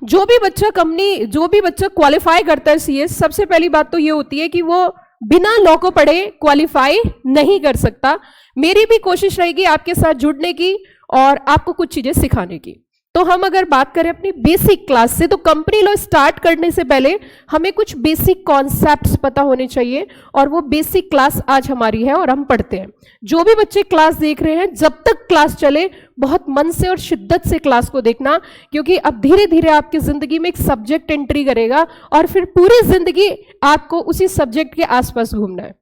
जो भी बच्चा क्वालिफाई करता है सीएस, सबसे पहली बात तो ये होती है कि वो बिना लॉ को पढ़े क्वालिफाई नहीं कर सकता। मेरी भी कोशिश रहेगी आपके साथ जुड़ने की और आपको कुछ चीजें सिखाने की। तो हम अगर बात करें अपनी बेसिक क्लास से, तो कंपनी लॉ स्टार्ट करने से पहले हमें कुछ बेसिक कॉन्सेप्ट्स पता होने चाहिए, और वो बेसिक क्लास आज हमारी है और हम पढ़ते हैं। जो भी बच्चे क्लास देख रहे हैं, जब तक क्लास चले बहुत मन से और शिद्दत से क्लास को देखना, क्योंकि अब धीरे धीरे आपकी जिंदगी में एक सब्जेक्ट एंट्री करेगा और फिर पूरी जिंदगी आपको उसी सब्जेक्ट के आसपास घूमना है।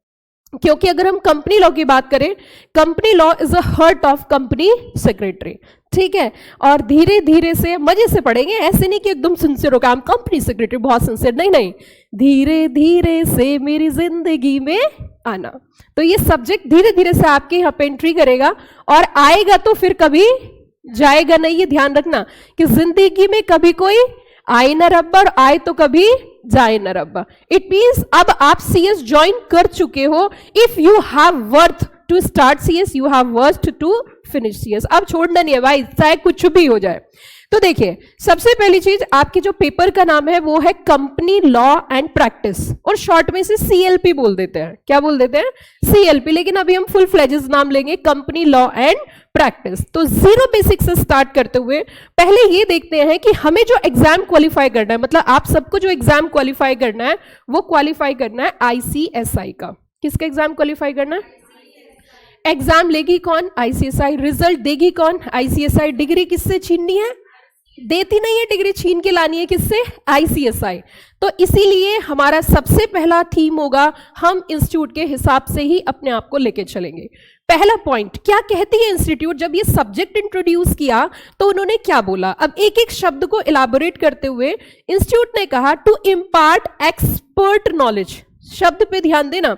क्योंकि अगर हम कंपनी लॉ की बात करें, company law is a heart of company secretary, ठीक है। और धीरे धीरे से मजे से पढ़ेंगे, ऐसे नहीं कि एकदम सिंसियर होकर हम कंपनी सेक्रेटरी बहुत सिंसियर, नहीं नहीं, धीरे धीरे से मेरी जिंदगी में आना। तो ये सब्जेक्ट धीरे धीरे से आपके यहाँ पे एंट्री करेगा और आएगा तो फिर कभी जाएगा नहीं। ये ध्यान रखना कि जिंदगी में कभी कोई आए न रब्बा और आए तो कभी जाए न रब्बा। इट मीन्स अब आप सीएस ज्वाइन कर चुके हो। If you have worth to start CS, you have worth to finish CS. अब छोड़ना नहीं है भाई, चाहे कुछ भी हो जाए। तो देखिए, सबसे पहली चीज, आपके जो पेपर का नाम है वो है कंपनी लॉ एंड प्रैक्टिस, और शॉर्ट में से सीएलपी बोल देते हैं। क्या बोल देते हैं? सीएलपी। लेकिन अभी हम फुल फ्लेजेस नाम लेंगे, कंपनी लॉ एंड प्रैक्टिस। तो जीरो बेसिक से स्टार्ट करते हुए पहले ये देखते हैं कि हमें जो एग्जाम क्वालिफाई करना है, मतलब आप सबको जो एग्जाम क्वालिफाई करना है वो क्वालिफाई करना है आईसीएसआई का। किसका एग्जाम क्वालिफाई करना है? एग्जाम लेगी कौन? आईसीएसआई। रिजल्ट देगी कौन? आईसीएसआई। डिग्री किससे छीननी है? देती नहीं है डिग्री, छीन के लानी है किससे? आईसीएसआई। तो इसीलिए हमारा सबसे पहला थीम होगा, हम इंस्टीट्यूट के हिसाब से ही अपने आप को लेके चलेंगे। पहला पॉइंट, क्या कहती है इंस्टीट्यूट? जब ये सब्जेक्ट इंट्रोड्यूस किया तो उन्होंने क्या बोला? अब एक एक शब्द को इलाबोरेट करते हुए इंस्टीट्यूट ने कहा टू इम्पार्ट एक्सपर्ट नॉलेज। शब्द पे ध्यान देना।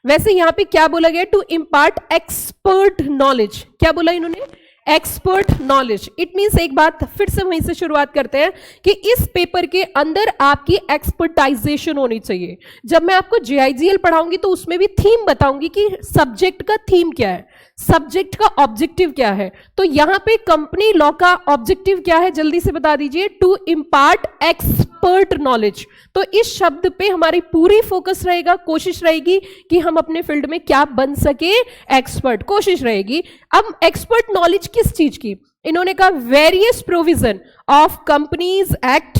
वैसे यहां पे क्या बोला गया? To impart expert knowledge. क्या बोला इन्होंने? Expert knowledge. इट मीन्स, एक बात फिर से वहीं से शुरुआत करते हैं कि इस पेपर के अंदर आपकी एक्सपर्टाइजेशन होनी चाहिए। जब मैं आपको जेआईजीएल पढ़ाऊंगी तो उसमें भी थीम बताऊंगी कि सब्जेक्ट का थीम क्या है, सब्जेक्ट का ऑब्जेक्टिव क्या है। तो यहां पे कंपनी लॉ का ऑब्जेक्टिव क्या है, जल्दी से बता दीजिए? To impart expert knowledge. तो इस शब्द पे हमारी पूरी फोकस रहेगा, कोशिश रहेगी कि हम अपने फील्ड में क्या बन सके, एक्सपर्ट, कोशिश रहेगी। अब एक्सपर्ट नॉलेज किस चीज की? इन्होंने कहा various provision of companies act,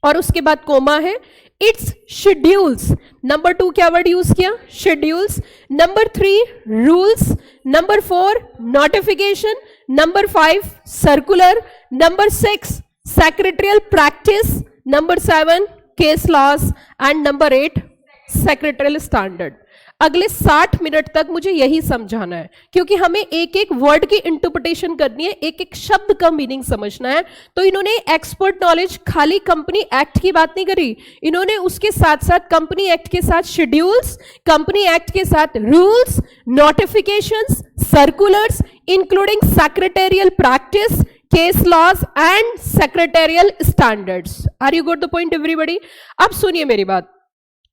और उसके बाद कोमा है, इट्स शेड्यूल्स। नंबर 2 क्या वर्ड यूज किया? Schedules. Number 3 rules. Number 4 notification. Number 5 circular. Number 6 secretarial practice. Number 7 case laws and number 8 secretarial standard. अगले 60 मिनट तक मुझे यही समझाना है, क्योंकि हमें एक एक वर्ड की इंटरप्रिटेशन करनी है, एक एक शब्द का मीनिंग समझना है। तो इन्होंने एक्सपर्ट नॉलेज खाली कंपनी एक्ट की बात नहीं करी, इन्होंने उसके साथ साथ कंपनी एक्ट के साथ शेड्यूल्स, कंपनी एक्ट के साथ rules, notifications, circulars, including secretarial practice, case laws and secretarial standards. Are you got the point everybody? अब सुनिए मेरी बात,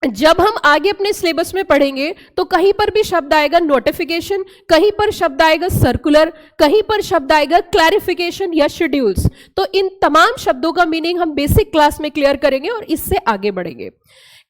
जब हम आगे अपने सिलेबस में पढ़ेंगे तो कहीं पर भी शब्द आएगा नोटिफिकेशन, कहीं पर शब्द आएगा सर्कुलर, कहीं पर शब्द आएगा क्लैरिफिकेशन या शेड्यूल्स। तो इन तमाम शब्दों का मीनिंग हम बेसिक क्लास में क्लियर करेंगे और इससे आगे बढ़ेंगे।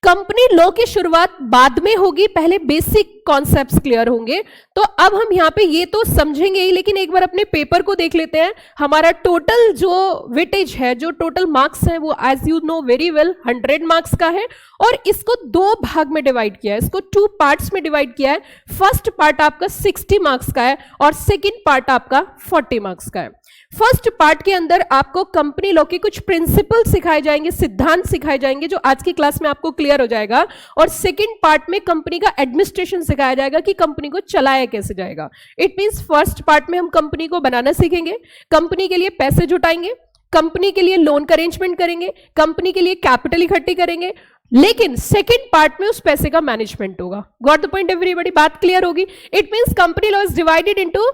कंपनी लॉ की शुरुआत बाद में होगी, पहले बेसिक कॉन्सेप्ट्स क्लियर होंगे। तो अब हम यहाँ पे ये तो समझेंगे ही, लेकिन एक बार अपने पेपर को देख लेते हैं। हमारा टोटल जो वेटेज है, जो टोटल मार्क्स हैं, वो as you know very well 100 marks का है, और इसको 2 भाग में डिवाइड किया है, इसको 2 पार्ट्स में डिवाइड किया है। फर्स्ट पार्ट आपका 60 मार्क्स का है और सेकेंड पार्ट आपका 40 मार्क्स का है। फर्स्ट पार्ट के अंदर आपको कंपनी लॉ के कुछ प्रिंसिपल सिखाए जाएंगे, सिद्धांत सिखाए जाएंगे, जो आज की क्लास में आपको क्लियर हो जाएगा। और सेकंड पार्ट में कंपनी का एडमिनिस्ट्रेशन सिखाया जाएगा कि कंपनी को चलाया कैसे जाएगा। इट मींस फर्स्ट पार्ट में हम कंपनी को बनाना सीखेंगे, कंपनी के लिए पैसे जुटाएंगे, कंपनी के लिए लोन का अरेंजमेंट करेंगे, कंपनी के लिए कैपिटल इकट्ठी करेंगे, लेकिन सेकंड पार्ट में उस पैसे का मैनेजमेंट होगा। Got the point everybody? बात क्लियर होगी? It means company law is divided into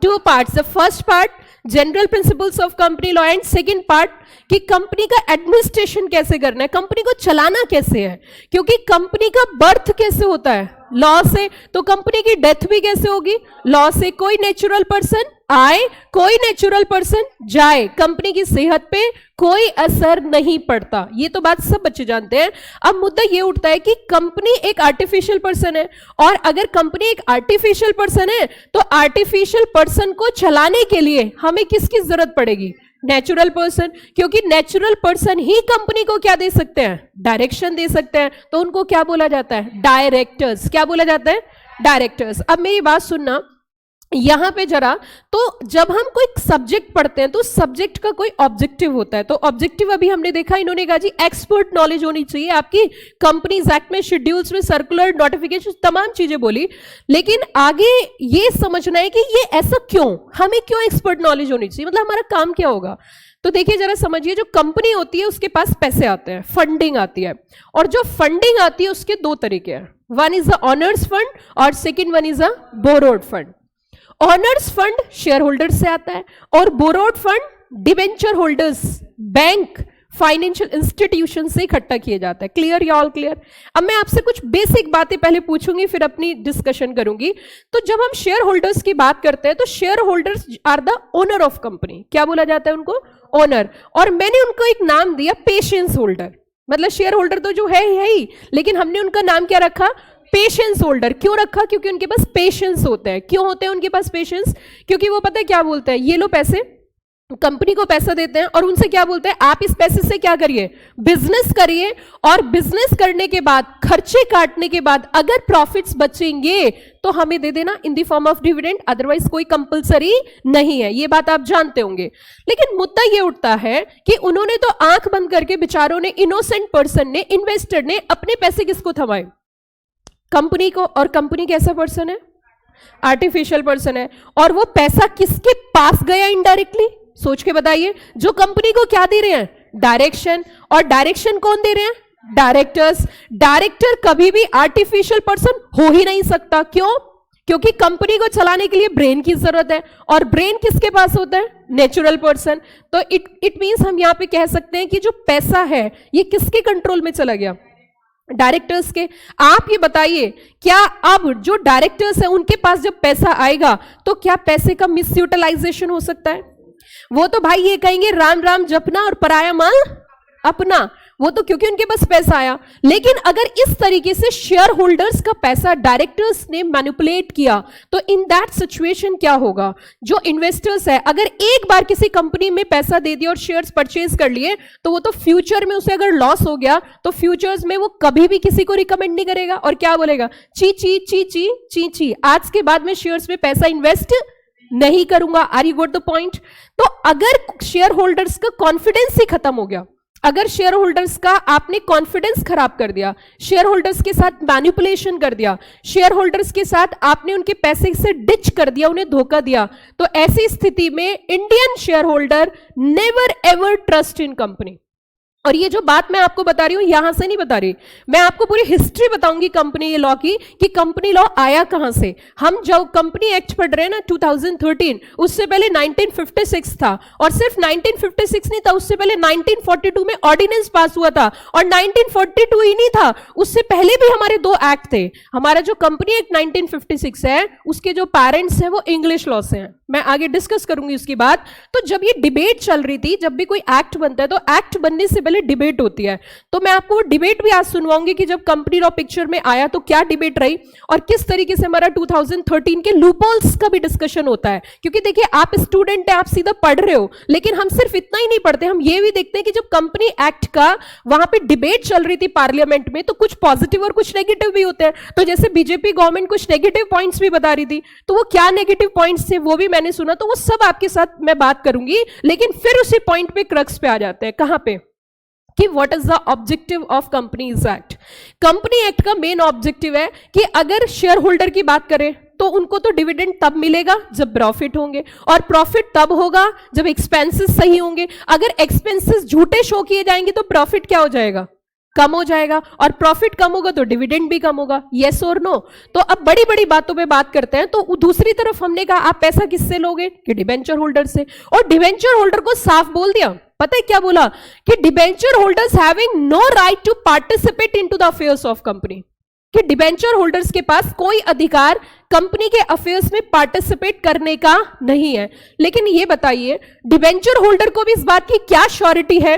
2 parts. The first part general principles of company law, and second part कि कंपनी का एडमिनिस्ट्रेशन कैसे करना है, कंपनी को चलाना कैसे है। क्योंकि कंपनी का बर्थ कैसे होता है? लॉ से। तो कंपनी की डेथ भी कैसे होगी? लॉ से। कोई नेचुरल पर्सन आए, कोई नेचुरल पर्सन जाए, कंपनी की सेहत पे कोई असर नहीं पड़ता। ये तो बात सब बच्चे जानते हैं। अब मुद्दा ये उठता है कि कंपनी एक आर्टिफिशियल पर्सन है, और अगर कंपनी एक आर्टिफिशियल पर्सन है तो आर्टिफिशियल पर्सन को चलाने के लिए हमें किसकी जरूरत पड़ेगी? नेचुरल पर्सन, क्योंकि नेचुरल पर्सन ही कंपनी को क्या दे सकते हैं? डायरेक्शन दे सकते हैं। तो उनको क्या बोला जाता है? डायरेक्टर्स। क्या बोला जाता है? डायरेक्टर्स। अब मेरी बात सुनना यहां पे जरा, तो जब हम कोई सब्जेक्ट पढ़ते हैं तो सब्जेक्ट का कोई ऑब्जेक्टिव होता है। तो ऑब्जेक्टिव अभी हमने देखा, इन्होंने कहा जी एक्सपर्ट नॉलेज होनी चाहिए आपकी, कंपनीज एक्ट में, शेड्यूल्स में, सर्कुलर, नोटिफिकेशन, तमाम चीजें बोली। लेकिन आगे ये समझना है कि ये ऐसा क्यों, हमें क्यों एक्सपर्ट नॉलेज होनी चाहिए, मतलब हमारा काम क्या होगा। तो देखिए जरा समझिए, जो कंपनी होती है उसके पास पैसे आते हैं, फंडिंग आती है, और जो फंडिंग आती है उसके दो तरीके हैं, one is the owners fund और second one is a borrowed fund. Owners fund share holder से आता है और borrowed fund debenture holders, bank, financial institution से इकट्ठा किया जाता है। क्लियर या ऑल क्लियर? अब मैं आपसे कुछ बेसिक बातें पहले पूछूंगी, फिर अपनी डिस्कशन करूंगी। तो जब हम शेयर होल्डर्स की बात करते हैं तो share holders are the owner of company. क्या बोला जाता है उनको? ओनर। और मैंने उनको एक नाम दिया पेशेंस होल्डर, मतलब शेयर होल्डर तो जो है ही, लेकिन हमने उनका नाम क्या रखा? Patience holder. क्यों रखा? क्योंकि उनके पास पेशेंस होते हैं। क्यों होते हैं उनके पास पेशेंस? क्योंकि वो पता है क्या बोलते हैं, ये लो पैसे, कंपनी को पैसा देते हैं और उनसे क्या बोलते हैं, आप इस पैसे से क्या करिए? बिजनेस करिए, और बिजनेस करने के बाद, खर्चे काटने के बाद अगर प्रॉफिट्स बचेंगे तो हमें दे देना इन the form of dividend, otherwise कोई कंपलसरी नहीं है। ये बात आप जानते होंगे। लेकिन मुद्दा ये उठता है कि उन्होंने तो आंख बंद करके, बेचारों ने, इनोसेंट पर्सन ने, इन्वेस्टर ने अपने पैसे किसको थमाए? कंपनी को। और कंपनी कैसा पर्सन है? आर्टिफिशियल पर्सन है। और वो पैसा किसके पास गया इनडायरेक्टली? सोच के बताइए। जो कंपनी को क्या दे रहे हैं? डायरेक्शन। और डायरेक्शन कौन दे रहे हैं? डायरेक्टर्स। डायरेक्टर कभी भी आर्टिफिशियल पर्सन हो ही नहीं सकता। क्यों? क्योंकि कंपनी को चलाने के लिए ब्रेन की जरूरत है, और ब्रेन किसके पास होता है? Natural person. तो इट मींस हम यहां पे कह सकते हैं कि जो पैसा है ये किसके कंट्रोल में चला गया? डायरेक्टर्स के। आप ये बताइए, क्या अब जो डायरेक्टर्स हैं उनके पास जब पैसा आएगा तो क्या पैसे का मिसयूटिलाइजेशन हो सकता है? वो तो भाई ये कहेंगे राम राम जपना और पराया माल अपना, वो तो क्योंकि उनके पास पैसा आया। लेकिन अगर इस तरीके से शेयर होल्डर्स का पैसा डायरेक्टर्स ने मैनिपुलेट किया तो इन दैट सिचुएशन क्या होगा? जो इन्वेस्टर्स है, अगर एक बार किसी कंपनी में पैसा दे दिया और शेयर्स परचेज कर लिए, तो वो तो फ्यूचर में उसे अगर लॉस हो गया तो फ्यूचर्स में वो कभी भी किसी को रिकमेंड नहीं करेगा, और क्या बोलेगा? ची ची ची ची ची ची, आज के बाद में शेयर्स में पैसा इन्वेस्ट नहीं करूंगा। Are you got the point? तो अगर शेयर होल्डर्स का कॉन्फिडेंस ही खत्म हो गया, अगर शेयर होल्डर्स का आपने कॉन्फिडेंस खराब कर दिया, शेयर होल्डर्स के साथ मैनिपुलेशन कर दिया, शेयर होल्डर्स के साथ आपने उनके पैसे से डिच कर दिया, उन्हें धोखा दिया, तो ऐसी स्थिति में Indian share holder never ever trust in company. और ये जो बात मैं आपको बता रही हूं यहां से नहीं बता रही, मैं आपको पूरी हिस्ट्री बताऊंगी कंपनी लॉ की, कि कंपनी लॉ आया कहां से। हम जो कंपनी एक्ट पढ़ रहे हैं ना 2013, उससे पहले 1956 था, और सिर्फ 1956 नहीं था, उससे पहले 1942 में ऑर्डिनेंस पास हुआ था, और 1942 ही नहीं था, उससे पहले भी हमारे दो एक्ट थे। हमारा जो कंपनी एक्ट 1956 है उसके जो पेरेंट्स हैं वो इंग्लिश लॉ से हैं, मैं आगे डिस्कस करूंगी उसकी बात। तो जब ये डिबेट चल रही थी, जब भी कोई एक्ट बनता है तो एक्ट बनने से डिबेट होती है, तो मैं आपको वो डिबेट भी आज सुनवाऊंगी कि जब कंपनी लॉ पिक्चर में आया तो क्या डिबेट रही, और किस तरीके से हमारा 2013 के लूपहोल्स का भी डिस्कशन होता है। क्योंकि देखिए आप स्टूडेंट हैं, आप सीधा पढ़ रहे हो, लेकिन हम सिर्फ इतना ही नहीं पढ़ते, हम ये भी देखते हैं कि जब कंपनी एक्ट का वहां पे डिबेट चल रही थी पार्लियामेंट में, तो कुछ पॉजिटिव और कुछ नेगेटिव भी होते हैं। तो जैसे बीजेपी गवर्नमेंट कुछ नेगेटिव पॉइंट्स भी बता रही थी, तो वो क्या नेगेटिव पॉइंट्स थे वो भी मैंने सुना, तो वो सब आपके साथ मैं बात करूंगी। लेकिन फिर उसी पॉइंट पे क्रक्स पे आ जाते हैं, कहां पे, कि what is the objective of companies act. Company act का मेन ऑब्जेक्टिव है कि अगर शेयर होल्डर की बात करें तो उनको तो डिविडेंड तब मिलेगा जब प्रॉफिट होंगे, और प्रॉफिट तब होगा जब एक्सपेंसेस सही होंगे। अगर एक्सपेंसेस झूठे शो किए जाएंगे तो प्रॉफिट क्या हो जाएगा? कम हो जाएगा, और प्रॉफिट कम होगा तो डिविडेंड भी कम होगा। यस और नो? तो अब बड़ी बड़ी बातों पे बात करते हैं। तो दूसरी तरफ हमने कहा आप पैसा किससे लोगे? कि डिबेंचर होल्डर से, और डिबेंचर होल्डर को साफ बोल दिया, पता है क्या बोला? कि debenture holders having no right to participate into the affairs of company. कि डिबेंचर होल्डर्स के पास कोई अधिकार कंपनी के अफेयर्स में पार्टिसिपेट करने का नहीं है। लेकिन ये बताइए, डिबेंचर होल्डर को भी इस बात की क्या श्योरिटी है,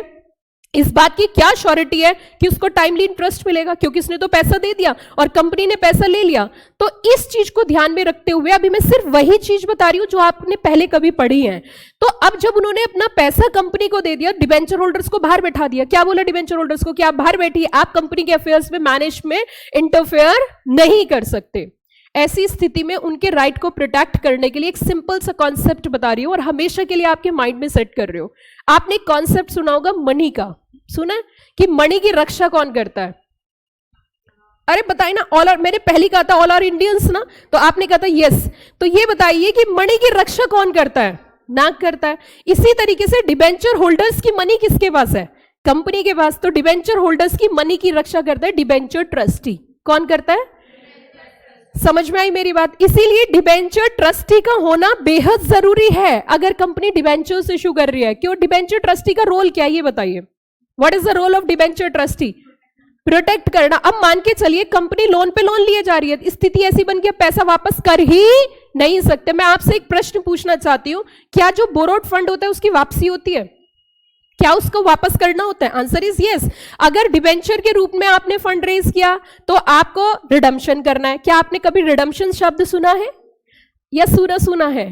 इस बात की क्या श्योरिटी है कि उसको टाइमली इंटरेस्ट मिलेगा, क्योंकि उसने तो पैसा दे दिया और कंपनी ने पैसा ले लिया। तो इस चीज को ध्यान में रखते हुए अभी मैं सिर्फ वही चीज बता रही हूं जो आपने पहले कभी पढ़ी है। तो अब जब उन्होंने अपना पैसा कंपनी को दे दिया, डिबेंचर होल्डर्स को बाहर बैठा दिया, क्या बोला डिबेंचर होल्डर्स को कि आप बाहर बैठिए, आप कंपनी के अफेयर्स में मैनेज में इंटरफेयर नहीं कर सकते। ऐसी स्थिति में उनके राइट को प्रोटेक्ट करने के लिए एक सिंपल सा कॉन्सेप्ट बता रही हूं और हमेशा के लिए आपके माइंड में सेट कर रहे हो। आपने कॉन्सेप्ट सुना होगा मनी का, सुना है कि मनी की रक्षा कौन करता है? अरे बताइए ना, ऑल आर, मैंने पहली कहा था ऑल आर इंडियंस ना, तो आपने कहा था यस। तो ये बताइए कि मनी की रक्षा कौन करता है? नाक करता है। इसी तरीके से डिबेंचर होल्डर्स की मनी किसके पास है? कंपनी के पास। तो डिबेंचर होल्डर्स की मनी की रक्षा करता है डिबेंचर ट्रस्टी। कौन करता है? समझ में आई मेरी बात? इसीलिए डिबेंचर ट्रस्टी का होना बेहद जरूरी है अगर कंपनी डिबेंचर्स इशू कर रही है। क्यों? डिबेंचर ट्रस्टी का रोल क्या है ये बताइए। What is the role of debenture trustee? Protect करना। अब मान के चलिए कंपनी लोन पे लोन लिए जा रही है, स्थिति ऐसी बन के पैसा वापस कर ही नहीं सकते। मैं आपसे एक प्रश्न पूछना चाहती हूं, क्या जो बोरोड फंड होता है उसकी वापसी होती है? क्या उसको वापस करना होता है? Answer is yes. अगर डिबेंचर के रूप में आपने फंड रेज किया तो आपको रिडम्पशन करना है। क्या आपने कभी रिडम्पशन शब्द सुना है या सुना है?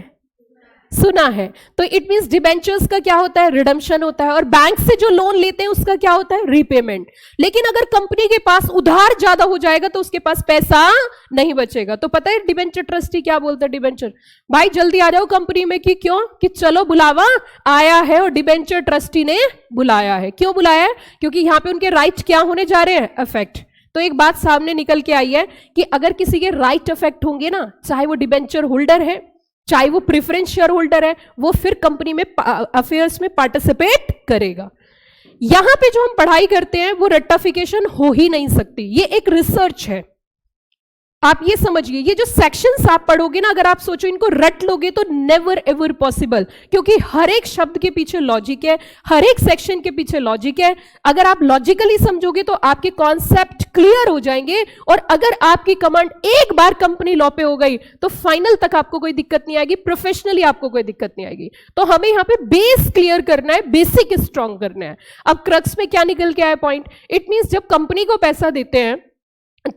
सुना है। तो इट मींस डिबेंचर्स का क्या होता है? रिडम्पशन होता है। और बैंक से जो लोन लेते हैं उसका क्या होता है? रीपेमेंट। लेकिन अगर कंपनी के पास उधार ज्यादा हो जाएगा तो उसके पास पैसा नहीं बचेगा। तो पता है डिबेंचर ट्रस्टी क्या बोलता है? डिबेंचर भाई जल्दी आ जाओ कंपनी में। कि क्यों? कि चलो बुलावा आया है और डिबेंचर ट्रस्टी ने बुलाया है। क्यों बुलाया है? क्योंकि यहां पे उनके राइट क्या होने जा रहे हैं? अफेक्ट। तो एक बात सामने निकल के आई है कि अगर किसी के राइट अफेक्ट होंगे ना, चाहे वो डिबेंचर होल्डर है, चाहे वो प्रेफरेंस शेयर होल्डर है, वो फिर कंपनी में अफेयर्स में पार्टिसिपेट करेगा। यहां पे जो हम पढ़ाई करते हैं वो रट्टाफिकेशन हो ही नहीं सकती। ये एक रिसर्च है। आप ये समझिए, ये जो सेक्शंस आप पढ़ोगे ना, अगर आप सोचो इनको रट लोगे तो नेवर एवर पॉसिबल, क्योंकि हर एक शब्द के पीछे लॉजिक है, हर एक सेक्शन के पीछे लॉजिक है। अगर आप लॉजिकली समझोगे तो आपके कॉन्सेप्ट क्लियर हो जाएंगे। और अगर आपकी कमांड एक बार कंपनी लॉ पे हो गई तो फाइनल तक आपको कोई दिक्कत नहीं आएगी, प्रोफेशनली आपको कोई दिक्कत नहीं आएगी। तो हमें यहां पे बेस क्लियर करना है, बेसिक स्ट्रॉन्ग करना है। अब क्रक्स में क्या निकल के आया पॉइंट? इट मींस जब कंपनी को पैसा देते हैं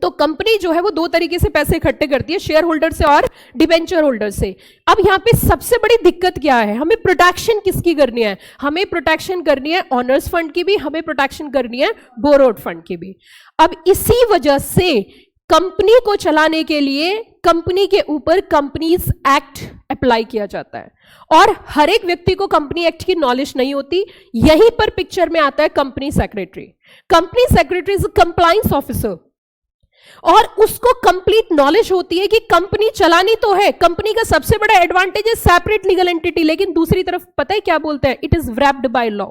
तो कंपनी जो है वो दो तरीके से पैसे इकट्ठे करती है, शेयर होल्डर से और डिबेंचर होल्डर से। अब यहां पे सबसे बड़ी दिक्कत क्या है? हमें प्रोटेक्शन किसकी करनी है? हमें प्रोटेक्शन करनी है ऑनर्स फंड की भी, हमें प्रोटेक्शन करनी है बोरोड फंड की भी। अब इसी वजह से कंपनी को चलाने के लिए कंपनी के ऊपर कंपनीज एक्ट अप्लाई किया जाता है और हर एक व्यक्ति को कंपनी एक्ट की नॉलेज नहीं होती। यहीं पर पिक्चर में आता है company secretary. Company secretary is compliance officer और उसको कंप्लीट नॉलेज होती है कि कंपनी चलानी तो है। कंपनी का सबसे बड़ा एडवांटेज है सेपरेट लीगल एंटिटी, लेकिन दूसरी तरफ पता है क्या बोलते हैं? It is wrapped by law.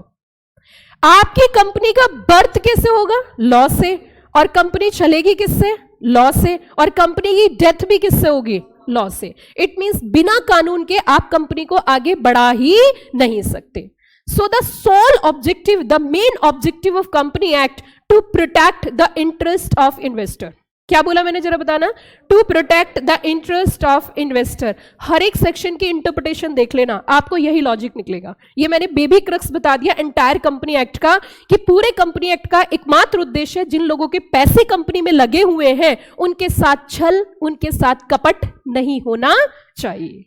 आपकी कंपनी का बर्थ कैसे होगा? लॉ से। और कंपनी चलेगी किससे? लॉ से। और कंपनी की डेथ भी किससे होगी? लॉ से। इट मींस बिना कानून के आप कंपनी को आगे बढ़ा ही नहीं सकते। So the sole objective, the main objective of company act to protect the interest of investor. क्या बोला मैंने जरा बताना? To protect the interest of investor. हर एक सेक्शन की इंटरप्रिटेशन देख लेना, आपको यही लॉजिक निकलेगा। ये मैंने बेबी क्रक्स बता दिया एंटायर कंपनी एक्ट का, कि पूरे कंपनी एक्ट का एकमात्र उद्देश्य जिन लोगों के पैसे कंपनी में लगे हुए हैं उनके साथ छल, उनके साथ कपट नहीं होना चाहिए।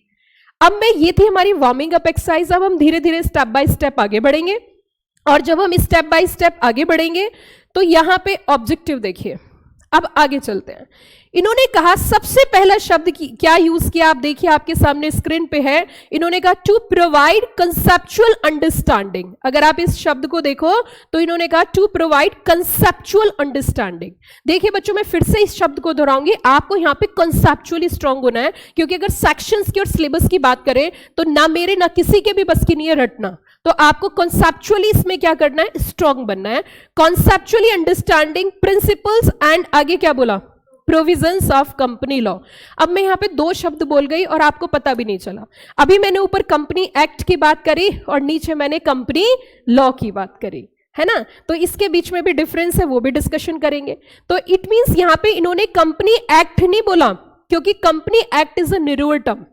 अब ये थी हमारी वार्मिंग अप एक्सरसाइज। अब हम धीरे धीरे स्टेप बाय स्टेप आगे बढ़ेंगे और जब हम स्टेप बाय स्टेप आगे बढ़ेंगे तो यहां पे ऑब्जेक्टिव देखिए। अब आगे चलते हैं। इन्होंने कहा सबसे पहला शब्द क्या यूज किया, आप देखिए आपके सामने स्क्रीन पे है। इन्होंने कहा टू प्रोवाइड कंसेप्चुअल अंडरस्टैंडिंग। अगर आप इस शब्द को देखो तो इन्होंने कहा टू प्रोवाइड कंसेप्चुअल अंडरस्टैंडिंग। देखिए बच्चों, मैं फिर से इस शब्द को दोहराऊंगी, आपको यहां पे कंसेप्चुअली स्ट्रांग होना है, क्योंकि अगर सेक्शंस की और सिलेबस की बात करें तो ना मेरे ना किसी के भी बस की नहीं है रटना। तो आपको कॉन्सेप्चुअली इसमें क्या करना है? स्ट्रांग बनना है। कॉन्सेप्चुअली अंडरस्टैंडिंग प्रिंसिपल्स एंड आगे क्या बोला? Provisions of company law. अब मैं यहां पे दो शब्द बोल गई और आपको पता भी नहीं चला। अभी मैंने ऊपर कंपनी एक्ट की बात करी और नीचे मैंने कंपनी लॉ की बात करी। है ना। तो इसके बीच में भी डिफरेंस है, वो भी डिस्कशन करेंगे। तो इट मींस यहां पे इन्होंने कंपनी एक्ट नहीं बोला, क्योंकि company act is a narrower term.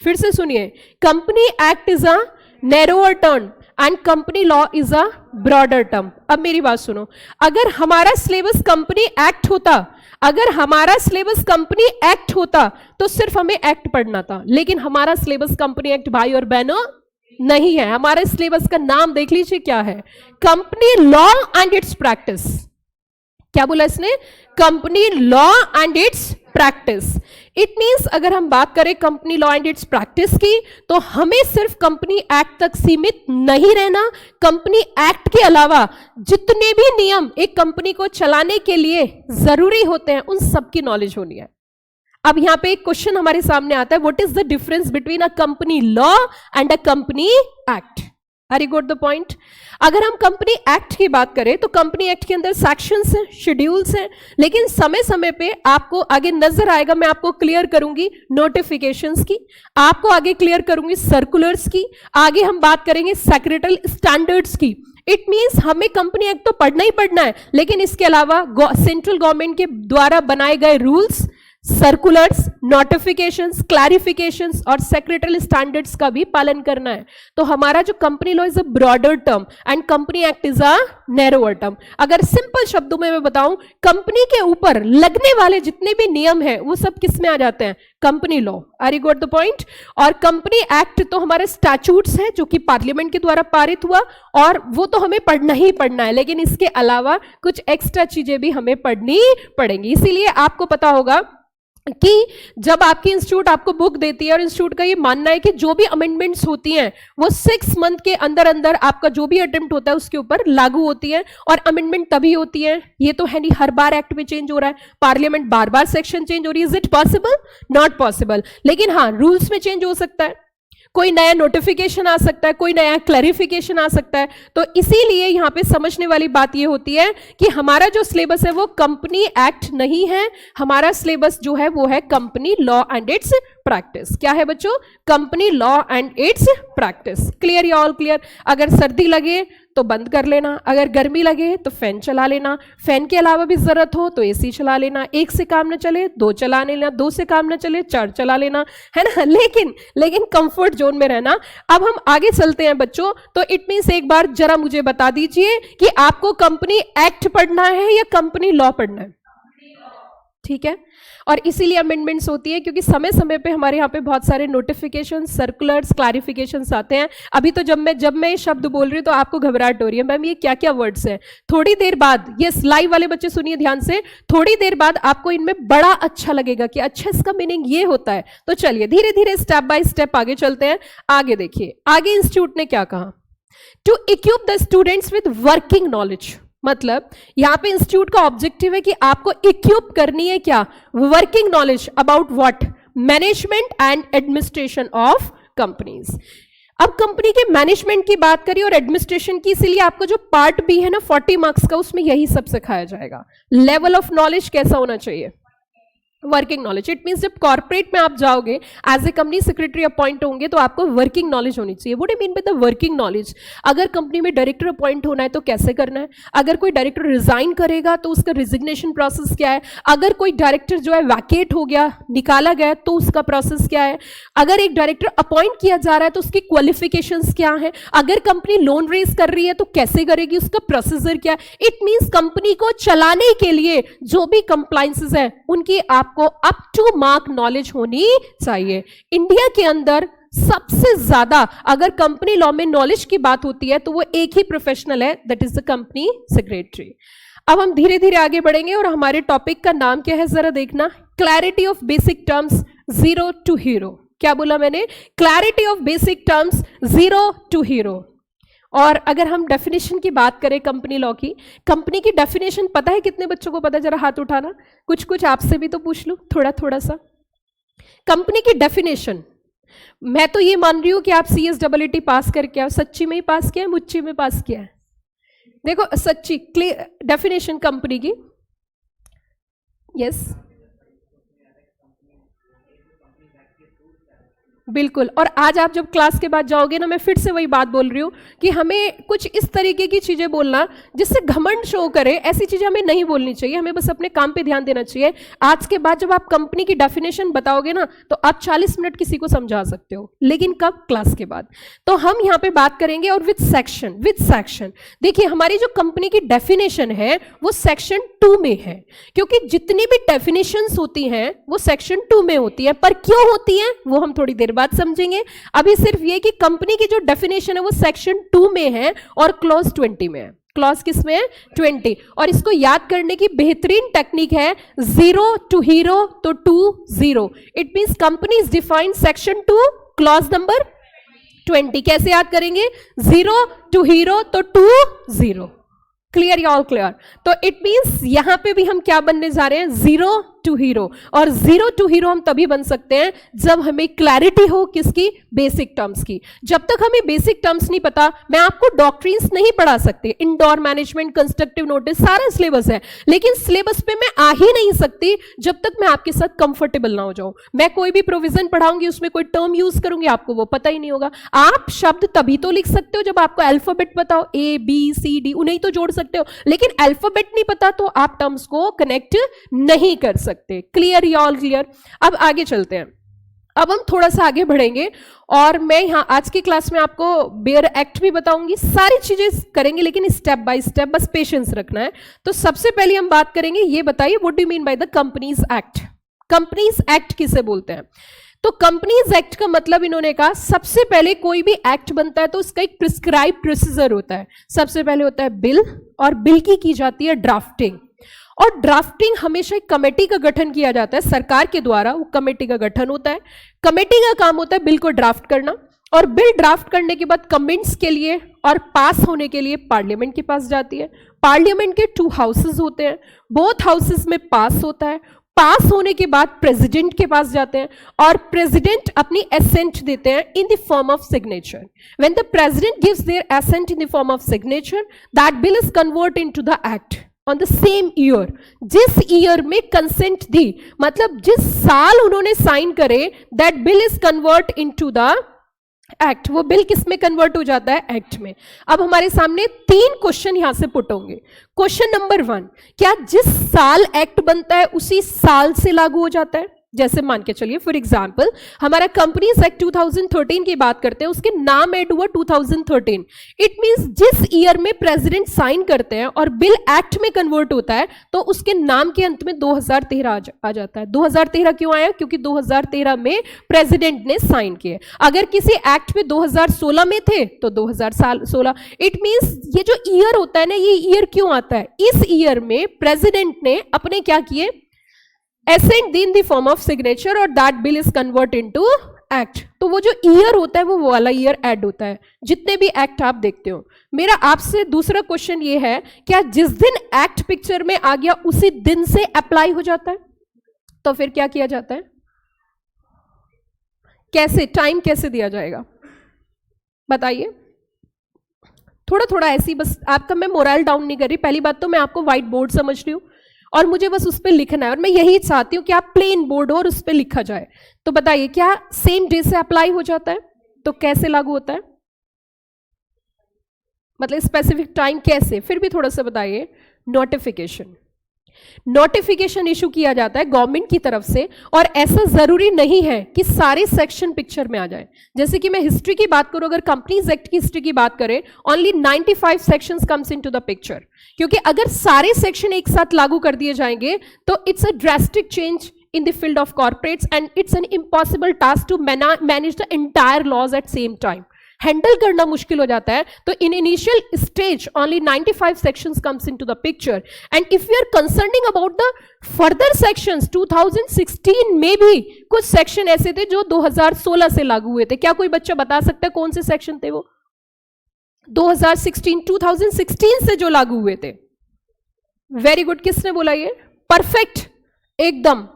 फिर से सुनिए, company act is a narrower term and company law is a broader term. अब मेरी बात सुनो, अगर हमारा सिलेबस कंपनी एक्ट होता, अगर हमारा सिलेबस कंपनी एक्ट होता तो सिर्फ हमें एक्ट पढ़ना था, लेकिन हमारा सिलेबस कंपनी एक्ट भाई और बहनों नहीं है। हमारे सिलेबस का नाम देख लीजिए क्या है, company law and it's practice. क्या बोला इसने, company law and it's practice. It means अगर हम बात करें company law and it's practice की, तो हमें सिर्फ कंपनी एक्ट तक सीमित नहीं रहना। कंपनी एक्ट के अलावा जितने भी नियम एक कंपनी को चलाने के लिए जरूरी होते हैं, उन सब की नॉलेज होनी है। अब यहां पे एक क्वेश्चन हमारे सामने आता है, what is the difference between a company law and a company act. Are you got the point. अगर हम कंपनी एक्ट की बात करें तो कंपनी एक्ट के अंदर सेक्शंस हैं, शेड्यूल्स हैं, लेकिन समय समय पे आपको आगे नजर आएगा, मैं आपको क्लियर करूंगी नोटिफिकेशंस की, आपको आगे क्लियर करूंगी सर्कुलर्स की, आगे हम बात करेंगे सेक्रेटरी स्टैंडर्ड्स की। इट मींस हमें कंपनी एक्ट तो पढ़ना ही पढ़ना है, लेकिन इसके अलावा सेंट्रल गवर्नमेंट के द्वारा बनाए गए रूल्स, सर्कुलर्स, नोटिफिकेशंस, क्लैरिफिकेशंस और सेक्रेटरी स्टैंडर्ड्स का भी पालन करना है। तो हमारा जो company law is a broader term and company act is a narrower term. अगर सिंपल शब्दों में मैं बताऊं, कंपनी के ऊपर लगने वाले जितने भी नियम हैं वो सब किस में आ जाते हैं, company law. Are you got the point. और कंपनी एक्ट तो हमारे स्टैट्यूट्स है जो कि पार्लियामेंट के द्वारा पारित हुआ, और वो तो हमें पढ़ना ही पढ़ना है, लेकिन इसके अलावा कुछ एक्स्ट्रा चीजें भी हमें पढ़नी पड़ेंगी। इसीलिए आपको पता होगा कि जब आपकी इंस्टीट्यूट आपको बुक देती है, और इंस्टीट्यूट का ये मानना है कि जो भी अमेंडमेंट्स होती हैं वो 6 मंथ के अंदर अंदर आपका जो भी अटेम्प्ट होता है उसके ऊपर लागू होती है। और अमेंडमेंट तभी होती है, ये तो है नहीं हर बार एक्ट में चेंज हो रहा है, पार्लियामेंट बार बार सेक्शन चेंज हो रही है। Is it possible, not possible. लेकिन हाँ, रूल्स में चेंज हो सकता है, कोई नया नोटिफिकेशन आ सकता है, कोई नया क्लैरिफिकेशन आ सकता है। तो इसीलिए यहां पे समझने वाली बात ये होती है कि हमारा जो सिलेबस है वो कंपनी एक्ट नहीं है, हमारा सिलेबस जो है वो है company law and it's practice. क्या है बच्चों, company law and it's practice. Clear या ऑल क्लियर। अगर सर्दी लगे तो बंद कर लेना, अगर गर्मी लगे तो फैन चला लेना, फैन के अलावा भी जरूरत हो तो एसी चला लेना, 1 से काम न चले 2 चला लेना, 2 से काम न चले 4 चला लेना, है ना। लेकिन कंफर्ट जोन में रहना। अब हम आगे चलते हैं बच्चों। तो इट मींस एक बार जरा मुझे बता दीजिए कि आपको कंपनी एक्ट पढ़ना है या कंपनी लॉ पढ़ना है। ठीक है। और इसीलिए अमेंडमेंट्स होती है, क्योंकि समय समय पे हमारे यहाँ पे बहुत सारे नोटिफिकेशन, सर्कुलर्स, क्लैरिफिकेशंस आते हैं। अभी तो जब मैं ये शब्द बोल रही हूँ तो आपको घबराहट हो रही है, मैम ये क्या क्या वर्ड्स हैं। थोड़ी देर बाद, ये लाइव वाले बच्चे सुनिए ध्यान से, थोड़ी देर बाद आपको इनमें बड़ा अच्छा लगेगा कि अच्छा इसका मीनिंग ये होता है। तो चलिए धीरे धीरे स्टेप बाय स्टेप आगे चलते हैं। आगे देखिए, आगे इंस्टीट्यूट ने क्या कहा, to equip the students with working knowledge. मतलब यहां पे इंस्टीट्यूट का ऑब्जेक्टिव है कि आपको इक्विप करनी है क्या, working knowledge about what, management and administration of companies. अब कंपनी के मैनेजमेंट की बात करिए और एडमिनिस्ट्रेशन की, इसीलिए आपको जो पार्ट बी है ना 40 मार्क्स का, उसमें यही सब सिखाया जाएगा। लेवल ऑफ नॉलेज कैसा होना चाहिए, वर्किंग नॉलेज। इट मींस जब कॉर्पोरेट में आप जाओगे as a company secretary appoint होंगे तो आपको वर्किंग नॉलेज होनी चाहिए। What I mean by the working knowledge, अगर कंपनी में डायरेक्टर अपॉइंट होना है तो कैसे करना है, अगर कोई डायरेक्टर रिजाइन करेगा तो उसका रिजिग्नेशन प्रोसेस क्या है, अगर कोई डायरेक्टर जो है वैकेट हो गया, निकाला गया, तो उसका प्रोसेस क्या है, अगर एक डायरेक्टर अपॉइंट किया जा रहा है तो उसकी क्वालिफिकेशंस क्या है, अगर कंपनी लोन रेज कर रही है तो कैसे करेगी, उसका प्रोसीजर क्या है। इट मींस कंपनी को चलाने के लिए जो भी कंप्लायंसेस है उनकी आपको अप टू मार्क नॉलेज होनी चाहिए। इंडिया के अंदर सबसे ज्यादा अगर कंपनी लॉ में नॉलेज की बात होती है तो वो एक ही प्रोफेशनल है, that is the company secretary. अब हम धीरे धीरे आगे बढ़ेंगे और हमारे टॉपिक का नाम क्या है जरा देखना, clarity of basic terms zero to hero. क्या बोला मैंने, clarity of basic terms zero to hero. और अगर हम डेफिनेशन की बात करें कंपनी लॉ की, कंपनी की डेफिनेशन पता है कितने बच्चों को पता है, जरा हाथ उठाना, कुछ आपसे भी तो पूछ लूं थोड़ा थोड़ा सा। कंपनी की डेफिनेशन, मैं तो ये मान रही हूं कि आप CSEET पास करके आओ, सच्ची में ही पास किया है, मुच्ची में पास किया है, देखो सच्ची डेफिनेशन कंपनी की। यस बिल्कुल। और आज आप जब क्लास के बाद जाओगे ना, मैं फिर से वही बात बोल रही हूँ कि हमें कुछ इस तरीके की चीजें बोलना जिससे घमंड शो करे, ऐसी चीजें हमें नहीं बोलनी चाहिए। हमें बस अपने काम पे ध्यान देना चाहिए। आज के बाद जब आप कंपनी की डेफिनेशन बताओगे ना, तो आप 40 मिनट किसी को समझा सकते हो, लेकिन कब? क्लास के बाद। तो हम यहाँ पे बात करेंगे और विद सेक्शन। देखिए, हमारी जो कंपनी की डेफिनेशन है वो सेक्शन 2 में है, क्योंकि जितनी भी डेफिनेशंस होती हैं वो सेक्शन 2 में होती है। पर क्यों होती है वो हम थोड़ी देर बाद समझेंगे। अभी सिर्फ ये कि कंपनी की जो डेफिनेशन है वो सेक्शन 2 में है और क्लॉज 20 में है। क्लॉज किस में है? 20। और इसको याद करने की बेहतरीन टेक्निक है 0 to hero तो 2 0। It means company is defined section 2 clause number 20। कैसे याद करेंगे? 0 to hero तो 2 0। क्लियर या ऑल क्लियर? तो इट मींस यहां पे भी हम क्या बनने जा रहे हैं? 0 to hero। और 0 to hero हम तभी बन सकते हैं जब हमें क्लैरिटी हो किसकी? बेसिक टर्म्स की। जब तक हमें बेसिक टर्म्स नहीं पता, मैं आपको डॉक्ट्रिन्स नहीं पढ़ा सकती। इंडोर मैनेजमेंट, कंस्ट्रक्टिव नोटिस, सारा सिलेबस है, लेकिन सिलेबस पे मैं आ ही नहीं सकती जब तक मैं आपके साथ कंफर्टेबल ना हो जाऊं। मैं कोई भी प्रोविजन पढ़ाऊंगी, उसमें कोई टर्म यूज करूंगी, आपको वो पता ही नहीं होगा। आप शब्द तभी तो लिख सकते हो जब आपको अल्फाबेट पता हो, A B C D, उन्हें तो जोड़ सकते हो, लेकिन अल्फाबेट नहीं पता तो आप टर्म्स को कनेक्ट नहीं कर सकते। क्लियर या ऑल क्लियर? अब आगे चलते हैं। अब हम थोड़ा सा आगे बढ़ेंगे और मैं यहां आज की क्लास में आपको बेयर एक्ट भी बताऊंगी, सारी चीजें करेंगे, लेकिन स्टेप बाय स्टेप, बस पेशेंस रखना है। तो सबसे पहले हम बात करेंगे, ये बताइए what do you mean by the companies act? Companies act किसे बोलते हैं? तो कंपनीज एक्ट का मतलब इन्होंने कहा, सबसे पहले कोई भी एक्ट बनता है तो उसका एक प्रिस्क्राइब प्रोसीजर होता है। सबसे पहले होता है बिल, और बिल की जाती है ड्राफ्टिंग। और ड्राफ्टिंग हमेशा एक कमेटी का गठन किया जाता है सरकार के द्वारा, वो कमेटी का गठन होता है। कमेटी का काम होता है बिल को ड्राफ्ट करना, और बिल ड्राफ्ट करने के बाद कमेंट्स के लिए और पास होने के लिए पार्लियामेंट के पास जाती है। पार्लियामेंट के 2 हाउसेस होते हैं, बोथ हाउसेस में पास होता है। पास होने के बाद प्रेसिडेंट के पास जाते हैं, और प्रेसिडेंट अपनी एसेंट देते हैं in the form of signature. When the president gives their assent in the form of signature, that bill is convert into the act on the same year. जिस ईयर में consent दी, मतलब जिस साल उन्होंने साइन करे, that bill is convert into the act. वो bill किस में कन्वर्ट हो जाता है? एक्ट में। अब हमारे सामने 3 क्वेश्चन यहां से पुट होंगे। क्वेश्चन नंबर 1, क्या जिस साल एक्ट बनता है उसी साल से लागू हो जाता है? जैसे मान के चलिए, फॉर एग्जाम्पल हमारा कंपनीज एक्ट 2013 की बात करते हैं, उसके नाम ऐड हुआ 2013। इट मींस जिस ईयर में प्रेसिडेंट साइन करते हैं और बिल एक्ट में कन्वर्ट होता है, तो उसके नाम के अंत में 2013 आ जाता है। 2013 क्यों आया? क्योंकि 2013 में प्रेसिडेंट ने साइन किए। अगर किसी एक्ट में 2016 में थे तो 2016। इट मींस ये जो ईयर होता है ना, ये ईयर क्यों आता है? इस ईयर में प्रेसिडेंट ने अपने क्या किए? एसेंट दी in the form of signature, और that bill is convert into act. तो वो जो ईयर होता है वो वाला ईयर ऐड होता है जितने भी एक्ट आप देखते हो। मेरा आपसे दूसरा क्वेश्चन ये है, क्या जिस दिन एक्ट पिक्चर में आ गया उसी दिन से अप्लाई हो जाता है? तो फिर क्या किया जाता है? कैसे टाइम कैसे दिया जाएगा बताइए? थोड़ा थोड़ा ऐसी, बस आपका मैं मोरल डाउन नहीं कर रही। पहली बात तो मैं आपको व्हाइट बोर्ड समझ रही हूँ और मुझे बस उस पर लिखना है, और मैं यही चाहती हूं कि आप प्लेन बोर्ड हो और उस पर लिखा जाए। तो बताइए, क्या सेम डे से अप्लाई हो जाता है? तो कैसे लागू होता है? मतलब स्पेसिफिक टाइम कैसे? फिर भी थोड़ा सा बताइए। नोटिफिकेशन इशू किया जाता है गवर्नमेंट की तरफ से, और ऐसा जरूरी नहीं है कि सारे सेक्शन पिक्चर में आ जाए। जैसे कि मैं हिस्ट्री की बात करूं, अगर कंपनीज एक्ट की हिस्ट्री की बात करें, only 95 sections comes into the picture, क्योंकि अगर सारे सेक्शन एक साथ लागू कर दिए जाएंगे तो it's a drastic change in the field of corporates and it's an impossible task to manage the entire laws at same time. Handle करना मुश्किल हो जाता है। तो in initial stage only 95 sections comes into the picture, and if you are concerning about the further sections, 2016 में भी कुछ section ऐसे थे जो 2016 से लागू हुए थे। क्या कोई बच्चा बता सकता है कौन से सेक्शन थे वो? 2016 से जो लागू हुए थे। वेरी गुड, किसने बोला ये? परफेक्ट, एकदम।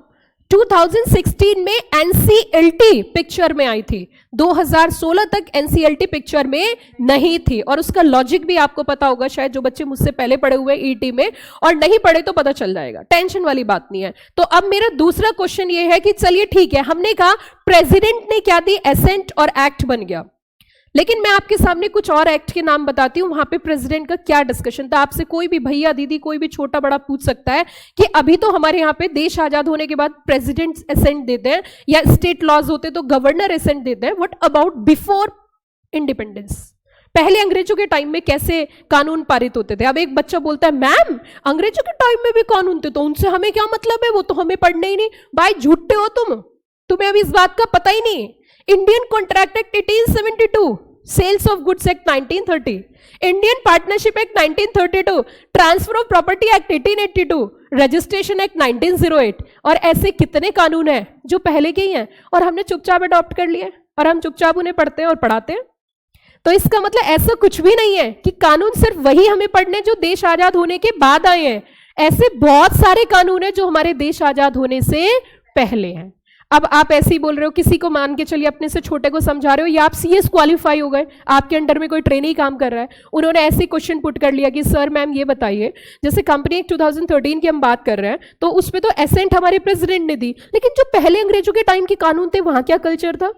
2016 में एनसीएलटी पिक्चर में आई थी, 2016 तक एनसीएलटी पिक्चर में नहीं थी। और उसका लॉजिक भी आपको पता होगा शायद, जो बच्चे मुझसे पहले पढ़े हुए ईटी में, और नहीं पढ़े तो पता चल जाएगा, टेंशन वाली बात नहीं है। तो अब मेरा दूसरा क्वेश्चन ये है कि चलिए ठीक है, हमने कहा प्रेसिडेंट ने क्या दी, एसेंट और एक्ट बन गया, लेकिन मैं आपके सामने कुछ और एक्ट के नाम बताती हूं, वहां पे प्रेसिडेंट का क्या डिस्कशन था। आपसे कोई भी भैया दीदी कोई भी छोटा बड़ा पूछ सकता है कि अभी तो हमारे यहाँ पे देश आजाद होने के बाद प्रेसिडेंट एसेंट देते हैं, या स्टेट लॉज होते तो गवर्नर एसेंट देते हैं। What about before independence? पहले अंग्रेजों के टाइम में कैसे कानून पारित होते थे? अब एक बच्चा बोलता है मैम अंग्रेजों के टाइम में भी कानून थे, तो उनसे हमें क्या मतलब है, वो तो हमें पढ़ने ही नहीं। भाई झूठे हो तुम, तुम्हें अभी इस बात का पता ही नहीं। Indian contract act 1872, sales of goods act 1930, Indian partnership act 1932, transfer of property act 1882, registration act 1908, और ऐसे कितने कानून हैं जो पहले के ही हैं और हमने चुपचाप अडॉप्ट कर लिए, और हम चुपचाप उन्हें पढ़ते हैं और पढ़ाते हैं। तो इसका मतलब ऐसा कुछ भी नहीं है कि कानून सिर्फ वही हमें पढ़ने जो देश आजाद होने के बाद आए हैं। ऐसे बहुत सारे कानून हैं जो हमारे देश आजाद होने से पहले हैं। अब आप ऐसे ही बोल रहे हो, किसी को मान के चलिए अपने से छोटे को समझा रहे हो, या आप सीएस क्वालिफाई हो गए, आपके अंडर में कोई ट्रेनी काम कर रहा है, उन्होंने ऐसे क्वेश्चन पुट कर लिया कि सर मैम ये बताइए, जैसे कंपनी एक्ट 2013 की हम बात कर रहे हैं, तो उसमें तो एसेंट हमारे प्रेसिडेंट ने दी, लेकिन जो पहले अंग्रेजों के टाइम के कानून थे वहां क्या कल्चर था?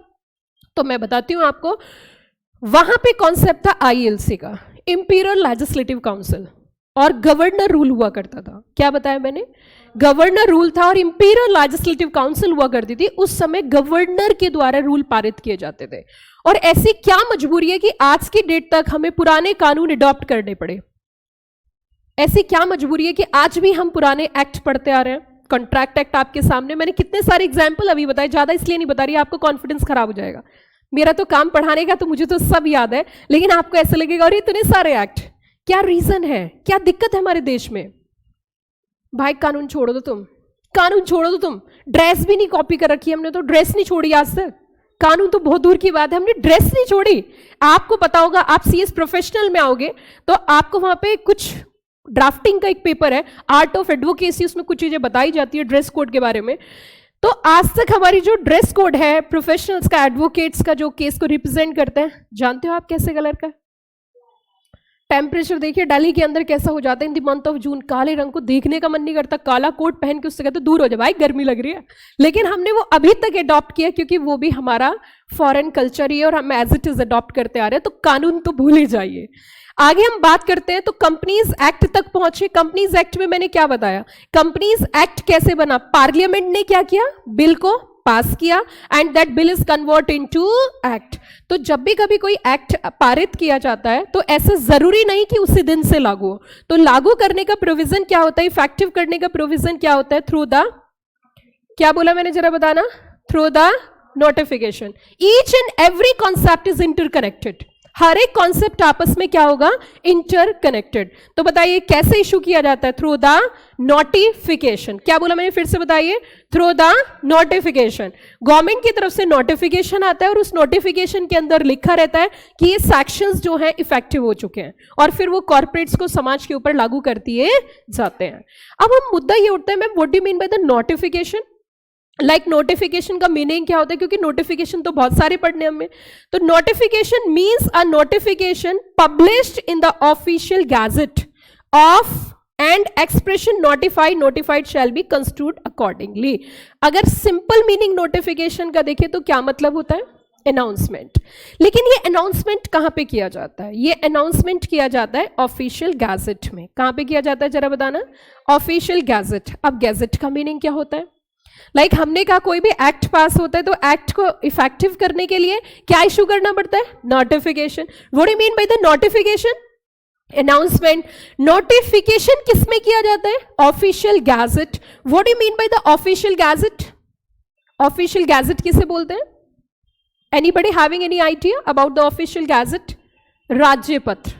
तो मैं बताती हूँ आपको, वहां पे कॉन्सेप्ट था आईएलसी का, इंपीरियल लेजिस्लेटिव काउंसिल, और गवर्नर रूल हुआ करता था। क्या बताया मैंने? गवर्नर रूल था और इंपीरियल लेजिस्लेटिव काउंसिल हुआ करती थी। उस समय गवर्नर के द्वारा रूल पारित किए जाते थे। और ऐसी क्या मजबूरी है कि आज की डेट तक हमें पुराने कानून अडॉप्ट करने पड़े? ऐसी क्या मजबूरी है कि आज भी हम पुराने एक्ट पढ़ते आ रहे हैं? कॉन्ट्रैक्ट एक्ट आपके सामने, मैंने कितने सारे एग्जाम्पल अभी बताए, ज्यादा इसलिए नहीं बता रही, आपको कॉन्फिडेंस खराब हो जाएगा। मेरा तो काम पढ़ाने का, तो मुझे तो सब याद है, लेकिन आपको ऐसा लगेगा और इतने सारे एक्ट, क्या रीजन है, क्या दिक्कत है हमारे देश में? भाई कानून छोड़ो तो तुम, कानून छोड़ो तो तुम, ड्रेस भी नहीं कॉपी कर रखी हमने, तो ड्रेस नहीं छोड़ी आज तक। कानून तो बहुत दूर की बात है, हमने ड्रेस नहीं छोड़ी। आपको पता होगा, आप सीएस प्रोफेशनल में आओगे तो आपको वहां पे कुछ ड्राफ्टिंग का एक पेपर है, आर्ट ऑफ एडवोकेसी, उसमें कुछ चीजें बताई जाती है ड्रेस कोड के बारे में। तो आज तक हमारी जो ड्रेस कोड है प्रोफेशनल्स का, एडवोकेट्स का, जो केस को रिप्रेजेंट करते हैं, जानते हो आप कैसे कलर का? टेम्परेचर देखिए दिल्ली के अंदर कैसा हो जाता है in the month of June, काले रंग को देखने का मन नहीं करता, काला कोट पहन के उससे कहते दूर हो जाए भाई गर्मी लग रही है। लेकिन हमने वो अभी तक अडॉप्ट किया क्योंकि वो भी हमारा फॉरेन कल्चर ही है और हम एज इट इज अडॉप्ट करते आ रहे हैं। तो कानून तो भूल ही जाइए। आगे हम बात करते हैं, तो कंपनीज एक्ट तक पहुंचे। कंपनीज एक्ट में मैंने क्या बताया, कंपनीज एक्ट कैसे बना? पार्लियामेंट ने क्या किया, बिल को पास किया, and that bill is convert into act. तो जब भी कभी कोई एक्ट पारित किया जाता है तो ऐसा जरूरी नहीं कि उसी दिन से लागू हो। तो लागू करने का प्रोविजन क्या होता है, इफेक्टिव करने का प्रोविजन क्या होता है? थ्रू द, क्या बोला मैंने जरा बताना, through the notification. Each and every concept is interconnected, हर एक कॉन्सेप्ट आपस में क्या होगा, इंटरकनेक्टेड। तो बताइए कैसे इशू किया जाता है? Through the notification. क्या बोला मैंने, फिर से बताइए, थ्रू द नोटिफिकेशन। गवर्नमेंट की तरफ से नोटिफिकेशन आता है और उस नोटिफिकेशन के अंदर लिखा रहता है कि ये सेक्शंस जो हैं इफेक्टिव हो चुके हैं, और फिर वो कॉर्पोरेट्स को समाज के ऊपर लागू कर दिए जाते हैं। अब हम मुद्दा ये उठता है, ma'am what do you mean by the notification? Like notification का मीनिंग क्या होता है, क्योंकि नोटिफिकेशन तो बहुत सारे पढ़ने हमें। तो notification means a notification published in the official gadget of and expression notified shall be construed accordingly. अगर सिंपल मीनिंग नोटिफिकेशन का देखें तो क्या मतलब होता है, अनाउंसमेंट। लेकिन ये अनाउंसमेंट कहां पे किया जाता है? ये अनाउंसमेंट किया जाता है ऑफिशियल गैजेट में। कहां पे किया जाता है जरा बताना, ऑफिशियल गैजेट। अब गैजेट का मीनिंग क्या होता है? लाइक हमने कहा कोई भी एक्ट पास होता है तो एक्ट को इफेक्टिव करने के लिए क्या इशू करना पड़ता है, notification. What do you mean by the notification? Announcement. Notification किसमें किया जाता है, official gazette. What do you mean by the official gadget? Official gazette किसे बोलते हैं? Anybody having any idea about the official gadget? राज्य पत्र।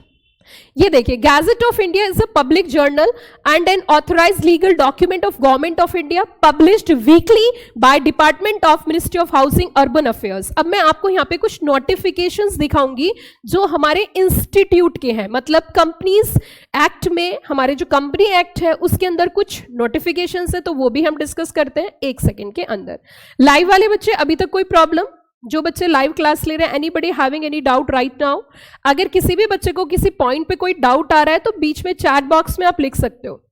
ये देखिए, gadget of India is a public journal and N authorised legal document of government of India, published weekly by department of ministry of housing urban affairs. अब मैं आपको यहाँ पे कुछ नोटिफिकेशंस दिखाऊंगी जो हमारे इंस्टीट्यूट के हैं, मतलब कंपनीज एक्ट में, हमारे जो कंपनी एक्ट है उसके अंदर कुछ नोटिफिकेशंस है, तो वो भी हम डिस्कस करते हैं 1 सेकंड के अंदर। लाइव वाले बच्चे अभी तक कोई प्रॉब्लम? जो बच्चे लाइव क्लास ले रहे हैं, anybody having any doubt right now? अगर किसी भी बच्चे को किसी पॉइंट पे कोई डाउट आ रहा है तो बीच में चैट बॉक्स में आप लिख सकते हो।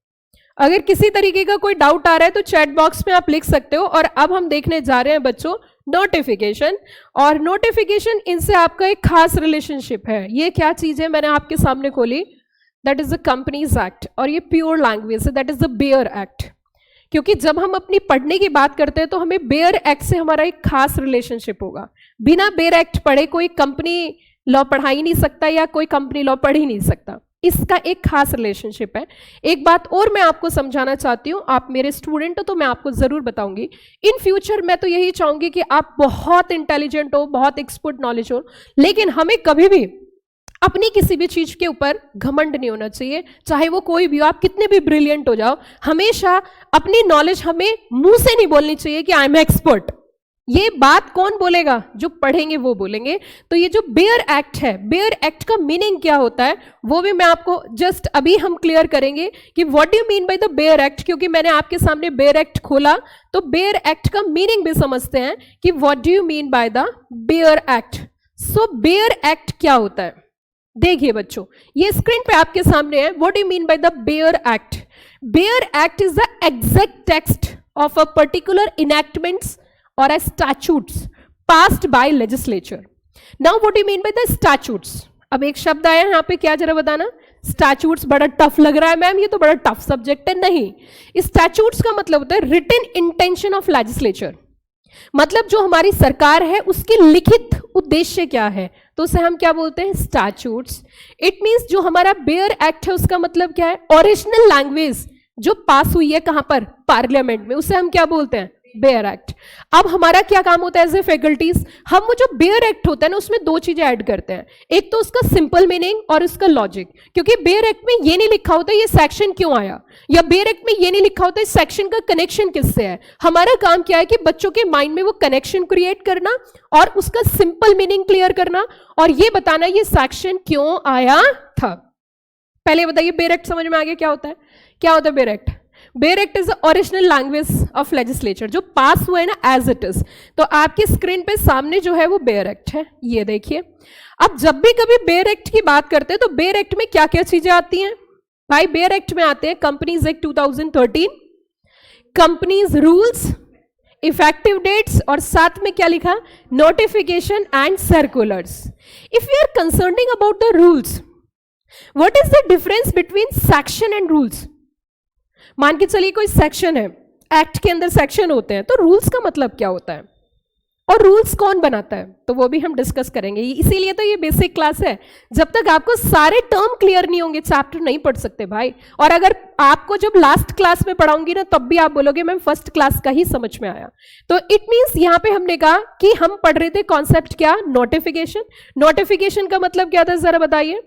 अगर किसी तरीके का कोई डाउट आ रहा है तो चैट बॉक्स में आप लिख सकते हो। और अब हम देखने जा रहे हैं बच्चों नोटिफिकेशन, और नोटिफिकेशन इनसे आपका एक खास रिलेशनशिप है। ये क्या चीज है मैंने आपके सामने खोली, that is the companies act, और ये प्योर लैंग्वेज है, that is the bare act. क्योंकि जब हम अपनी पढ़ने की बात करते हैं तो हमें बेयर एक्ट से हमारा एक खास रिलेशनशिप होगा। बिना बेयर एक्ट पढ़े कोई कंपनी लॉ पढ़ा ही नहीं सकता या कोई कंपनी लॉ पढ़ ही नहीं सकता, इसका एक खास रिलेशनशिप है। एक बात और मैं आपको समझाना चाहती हूँ, आप मेरे स्टूडेंट हो तो मैं आपको जरूर बताऊंगी। इन फ्यूचर मैं तो यही चाहूंगी कि आप बहुत इंटेलिजेंट हो, बहुत एक्सपर्ट नॉलेज हो, लेकिन हमें कभी भी अपनी किसी भी चीज के ऊपर घमंड नहीं होना चाहिए, चाहे वो कोई भी हो, आप कितने भी ब्रिलियंट हो जाओ। हमेशा अपनी नॉलेज हमें मुंह से नहीं बोलनी चाहिए कि आई एम एक्सपर्ट। ये बात कौन बोलेगा? जो पढ़ेंगे वो बोलेंगे। तो ये जो बेयर एक्ट है, बेयर एक्ट का मीनिंग क्या होता है वो भी मैं आपको जस्ट अभी हम क्लियर करेंगे कि what do you mean by the bare act. क्योंकि मैंने आपके सामने बेयर एक्ट खोला तो बेयर एक्ट का मीनिंग भी समझते हैं कि what do you mean by the bare act. So bare act क्या होता है? देखिए बच्चों, ये स्क्रीन पे आपके सामने है। What do you mean by the bare act? Bare act is the exact text of a particular enactments or as statutes passed by legislature. Now what do you mean by the statutes? अब एक शब्द आया यहाँ पे, क्या जरा बताना? स्टैचूट्स बड़ा टफ लग रहा है मैम, ये तो बड़ा टफ सब्जेक्ट है। नहीं, स्टैचूट्स का मतलब होता है रिटन इंटेंशन ऑफ लेजिस्लेचर। मतलब जो हमारी सरकार है उसकी लिखित उद्देश्य क्या है, तो उसे हम क्या बोलते हैं? स्टैचूट्स। इट मीन्स जो हमारा बेयर एक्ट है उसका मतलब क्या है? ओरिजिनल लैंग्वेज जो पास हुई है कहां पर? पार्लियामेंट में, उसे हम क्या बोलते हैं? Bare act. अब हमारा क्या काम होता है एज ए फैकल्टीज? हम वो जो बेयर एक्ट होता है ना उसमें 2 चीजें ऐड करते हैं, एक तो उसका सिंपल मीनिंग और उसका लॉजिक। क्योंकि बेयर एक्ट में ये नहीं लिखा होता ये सेक्शन क्यों आया, या बेयर एक्ट में ये नहीं लिखा होता इस सेक्शन का कनेक्शन किससे है। हमारा काम क्या है कि बच्चों के माइंड में वो कनेक्शन क्रिएट करना और उसका सिंपल मीनिंग क्लियर करना और ये बताना ये सेक्शन क्यों आया था। पहले बताइए बेयर एक्ट समझ में आ गया क्या होता है? क्या होता है bear act? Bare act is the original language of legislature, जो पास हुआ है ना एज इट इज। तो आपके स्क्रीन पे सामने जो है वो बेयर एक्ट है, ये देखिए। अब जब भी कभी बेयर एक्ट की बात करते हैं तो बेयर एक्ट में क्या क्या चीजें आती हैं भाई? बेयर एक्ट में आते हैं companies act 2013, companies rules, effective dates, और साथ में क्या लिखा? Notification and circulars. If we are concerning about the rules, what is the difference between section and rules? मान के चलिए कोई सेक्शन है, एक्ट के अंदर सेक्शन होते हैं, तो रूल्स का मतलब क्या होता है और रूल्स कौन बनाता है, तो वो भी हम डिस्कस करेंगे। इसीलिए तो ये बेसिक क्लास है। जब तक आपको सारे टर्म क्लियर नहीं होंगे चैप्टर नहीं पढ़ सकते भाई। और अगर आपको जब लास्ट क्लास में पढ़ाऊंगी ना तब भी आप बोलोगे मैम फर्स्ट क्लास का ही समझ में आया। तो इट मीन्स यहां पे हमने कहा कि हम पढ़ रहे थे कॉन्सेप्ट क्या? नोटिफिकेशन। नोटिफिकेशन का मतलब क्या था जरा बताइए?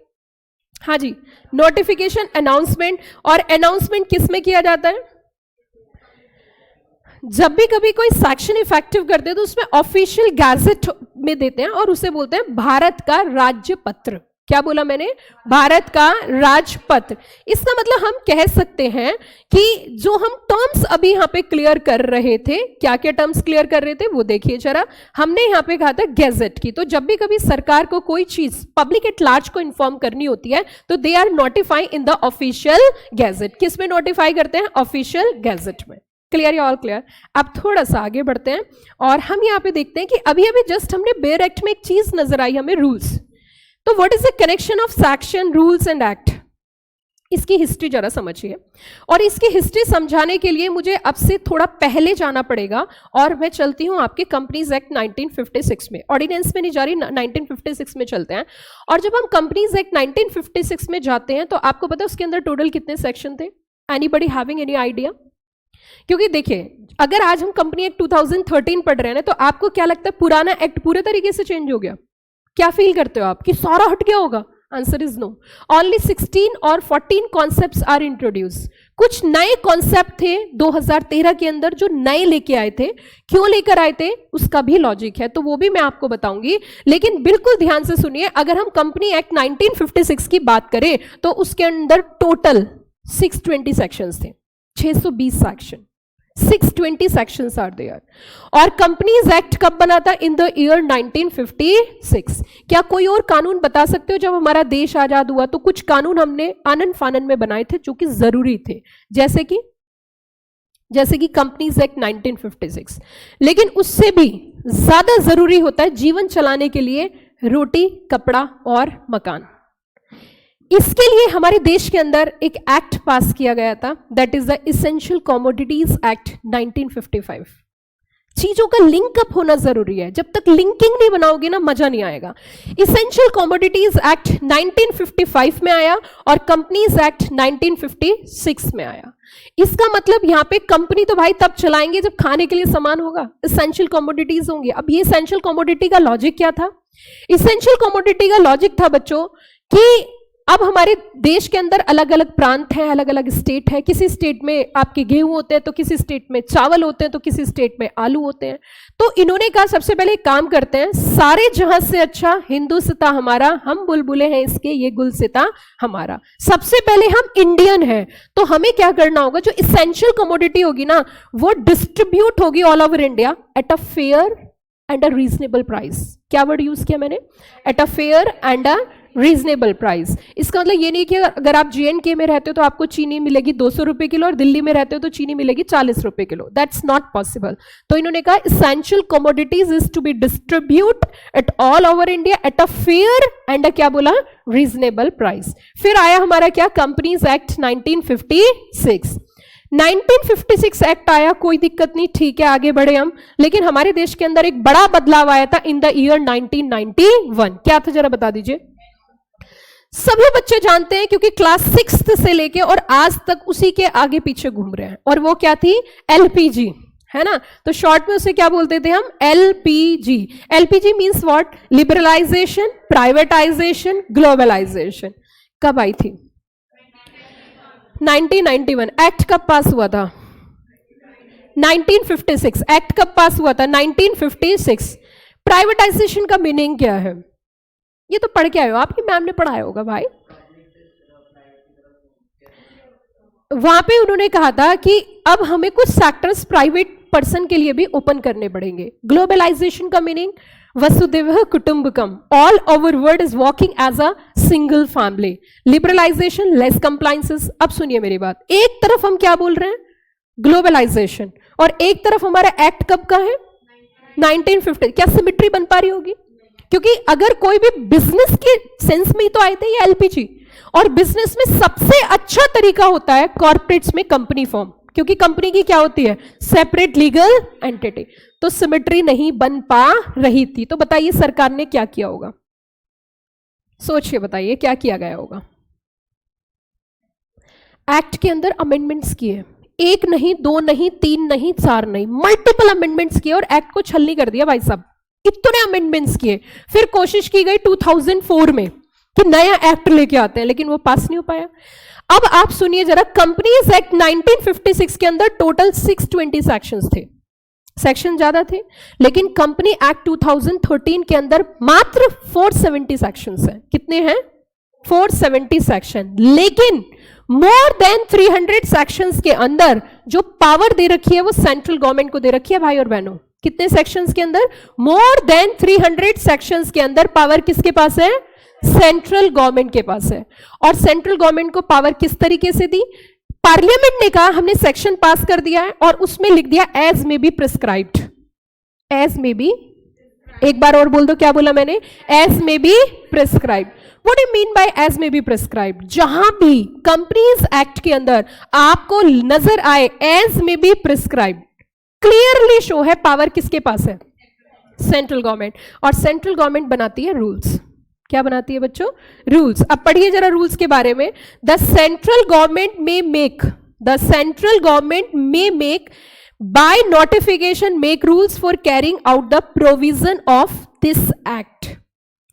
हाँ जी, नोटिफिकेशन, अनाउंसमेंट। और अनाउंसमेंट किस में किया जाता है? जब भी कभी कोई सेक्शन इफेक्टिव करते हैं तो उसमें ऑफिशियल गैजेट में देते हैं और उसे बोलते हैं भारत का राजपत्र। क्या बोला मैंने? भारत का राजपत्र। इसका मतलब हम कह सकते हैं कि जो हम टर्म्स अभी यहां पे क्लियर कर रहे थे, क्या क्या टर्म्स क्लियर कर रहे थे वो देखिए जरा। हमने यहां पे कहा था गैजेट की, तो जब भी कभी सरकार को कोई चीज पब्लिक एट लार्ज को इन्फॉर्म करनी होती है तो they are notify in the official gazette. किस में नोटिफाई करते हैं? ऑफिशियल गैजेट में। क्लियर या ऑल क्लियर? अब थोड़ा सा आगे बढ़ते हैं और हम यहाँ पे देखते हैं कि अभी अभी जस्ट हमने बेयर एक्ट में एक चीज नजर आई हमें, रूल्स। तो what is the connection of section, rules and act? इसकी हिस्ट्री जरा समझिए। और इसकी हिस्ट्री समझाने के लिए मुझे अब से थोड़ा पहले जाना पड़ेगा और मैं चलती हूं आपके कंपनीज एक्ट 1956 में। ऑर्डिनेंस में नहीं जा रही, 1956 में चलते हैं। और जब हम कंपनीज एक्ट 1956 में जाते हैं तो आपको पता है उसके अंदर टोटल कितने सेक्शन थे? Anybody having any idea? क्योंकि देखिए अगर आज हम कंपनी एक्ट 2013 पढ़ रहे हैं ना तो आपको क्या लगता है पुराना एक्ट पूरे तरीके से चेंज हो गया? क्या फील करते हो आप कि सारा हट गया होगा? Answer is no. ओनली 16 और 14 कॉन्सेप्ट्स आर इंट्रोड्यूस। कुछ नए कॉन्सेप्ट थे 2013 के अंदर जो नए लेके आए थे। क्यों लेकर आए थे उसका भी लॉजिक है, तो वो भी मैं आपको बताऊंगी। लेकिन बिल्कुल ध्यान से सुनिए, अगर हम कंपनी एक्ट 1956 की बात करें तो उसके अंदर टोटल 620 सेक्शंस थे, 620 सेक्शन, 620 सेक्शंस आर देयर। और कंपनीज एक्ट कब बना था? In the year 1956। क्या कोई और कानून बता सकते हो जब हमारा देश आजाद हुआ तो कुछ कानून हमने आनन फानन में बनाए थे जो कि जरूरी थे, जैसे कि कंपनीज एक्ट 1956। लेकिन उससे भी ज्यादा जरूरी होता है जीवन चलाने के लिए रोटी, कपड़ा और मकान। इसके लिए हमारे देश के अंदर एक एक्ट पास किया गया था, that is the essential commodities act 1955। चीजों का लिंकअप होना जरूरी है, जब तक लिंकिंग नहीं बनाओगे ना मजा नहीं आएगा। इसेंशियल कमोडिटीज एक्ट 1955 में आया और कंपनीज एक्ट 1956 में आया। इसका मतलब यहां पे कंपनी तो भाई तब चलाएंगे जब खाने के लिए सामान होगा, इसेंशियल कमोडिटीज होंगे। अब ये इसेंशियल कमोडिटी का लॉजिक क्या था? इसेंशियल कमोडिटी का लॉजिक था बच्चों कि अब हमारे देश के अंदर अलग अलग प्रांत हैं, अलग अलग स्टेट है। किसी स्टेट में आपके गेहूं होते हैं तो किसी स्टेट में चावल होते हैं तो किसी स्टेट में आलू होते हैं। तो इन्होंने कहा सबसे पहले एक काम करते हैं, सारे जहां से अच्छा हिंदुस्तान हमारा, हम बुलबुले हैं इसके, ये गुलसिता हमारा। सबसे पहले हम इंडियन हैं तो हमें क्या करना होगा, जो इसेंशियल कमोडिटी होगी ना वो डिस्ट्रीब्यूट होगी all over India at a fair and a reasonable price. क्या वर्ड यूज किया मैंने? Eight a fair and a reasonable price. इसका मतलब ये नहीं कि अगर आप JNK में रहते हो तो आपको चीनी मिलेगी 200 रुपए किलो और दिल्ली में रहते हो तो चीनी मिलेगी 40 रुपए किलो। That's not possible. तो इन्होंने कहा essential commodities is to be distribute at all over India at a fair and क्या बोला? Reasonable price. फिर आया हमारा क्या? Companies act 1956। 1956 एक्ट आया, कोई दिक्कत नहीं, ठीक है, आगे बढ़े हम। लेकिन हमारे देश के अंदर एक बड़ा बदलाव आया था इन द ईयर 1991। क्या था जरा बता दीजिए। सभी बच्चे जानते हैं क्योंकि क्लास 6 से लेके और आज तक उसी के आगे पीछे घूम रहे हैं, और वो क्या थी? LPG, है ना। तो शॉर्ट में उसे क्या बोलते थे हम? LPG। LPG means what? Liberalisation, privatisation, globalisation. कब आई थी? 1991। एक्ट कब पास हुआ था? 1956। एक्ट कब पास हुआ था? 1956। प्राइवेटाइजेशन का मीनिंग क्या है? ये तो पढ़ के आए हो, आपकी मैम ने पढ़ाया होगा भाई। वहां पे उन्होंने कहा था कि अब हमें कुछ सेक्टर्स प्राइवेट पर्सन के लिए भी ओपन करने पड़ेंगे। ग्लोबलाइजेशन का मीनिंग वसुदेव कुटुंबकम, all over world is walking as a single family. Liberalisation, less compliances. अब सुनिए मेरी बात, एक तरफ हम क्या बोल रहे हैं? ग्लोबलाइजेशन, और एक तरफ हमारा एक्ट कब का है? 1950। क्या सिमिट्री बन पा रही होगी? क्योंकि अगर कोई भी बिजनेस के सेंस में ही तो आए थे ये LPG, और बिजनेस में सबसे अच्छा तरीका होता है कॉर्पोरेट्स में कंपनी फॉर्म, क्योंकि कंपनी की क्या होती है? Separate legal entity. तो सिमेट्री नहीं बन पा रही थी। तो बताइए सरकार ने क्या किया होगा? सोच के बताइए क्या किया गया होगा? एक्ट के अंदर अमेंडमेंट्स किए, एक नहीं, दो नहीं, तीन नहीं, चार नहीं, मल्टीपल अमेंडमेंट्स किए और एक्ट को छलनी कर दिया भाई साहब। इतने अमेंडमेंट्स किए। फिर कोशिश की गई 2004 में कि नया एक्ट लेके आते हैं, लेकिन वो पास नहीं हो पाया। अब आप सुनिए जरा, कंपनीज एक्ट 1956 के अंदर टोटल 620 सेक्शंस थे, सेक्शन ज्यादा थे, लेकिन कंपनी एक्ट 2013 के अंदर मात्र 470 सेक्शंस हैं। कितने हैं? 470 सेक्शन। लेकिन मोर देन 300 सेक्शंस के अंदर जो पावर दे रखी है वो सेंट्रल गवर्नमेंट को दे रखी है भाई और बहनों। कितने सेक्शंस के अंदर? मोर देन 300 सेक्शंस के अंदर पावर किसके पास है? सेंट्रल गवर्नमेंट के पास है। और सेंट्रल गवर्नमेंट को पावर किस तरीके से दी? पार्लियामेंट ने कहा हमने सेक्शन पास कर दिया है और उसमें लिख दिया as may be prescribed. As may be, एक बार और बोल दो, क्या बोला मैंने? As may be prescribed. What do mean by as may be prescribed? जहां भी कंपनीज एक्ट के अंदर आपको नजर आए as may be prescribed, clearly show है पावर किसके पास है? Central government. और सेंट्रल गवर्नमेंट बनाती है रूल्स। क्या बनाती है बच्चों? रूल्स। अब पढ़िए जरा रूल्स के बारे में। The central government may make by notification make rules for carrying out the provision of this act.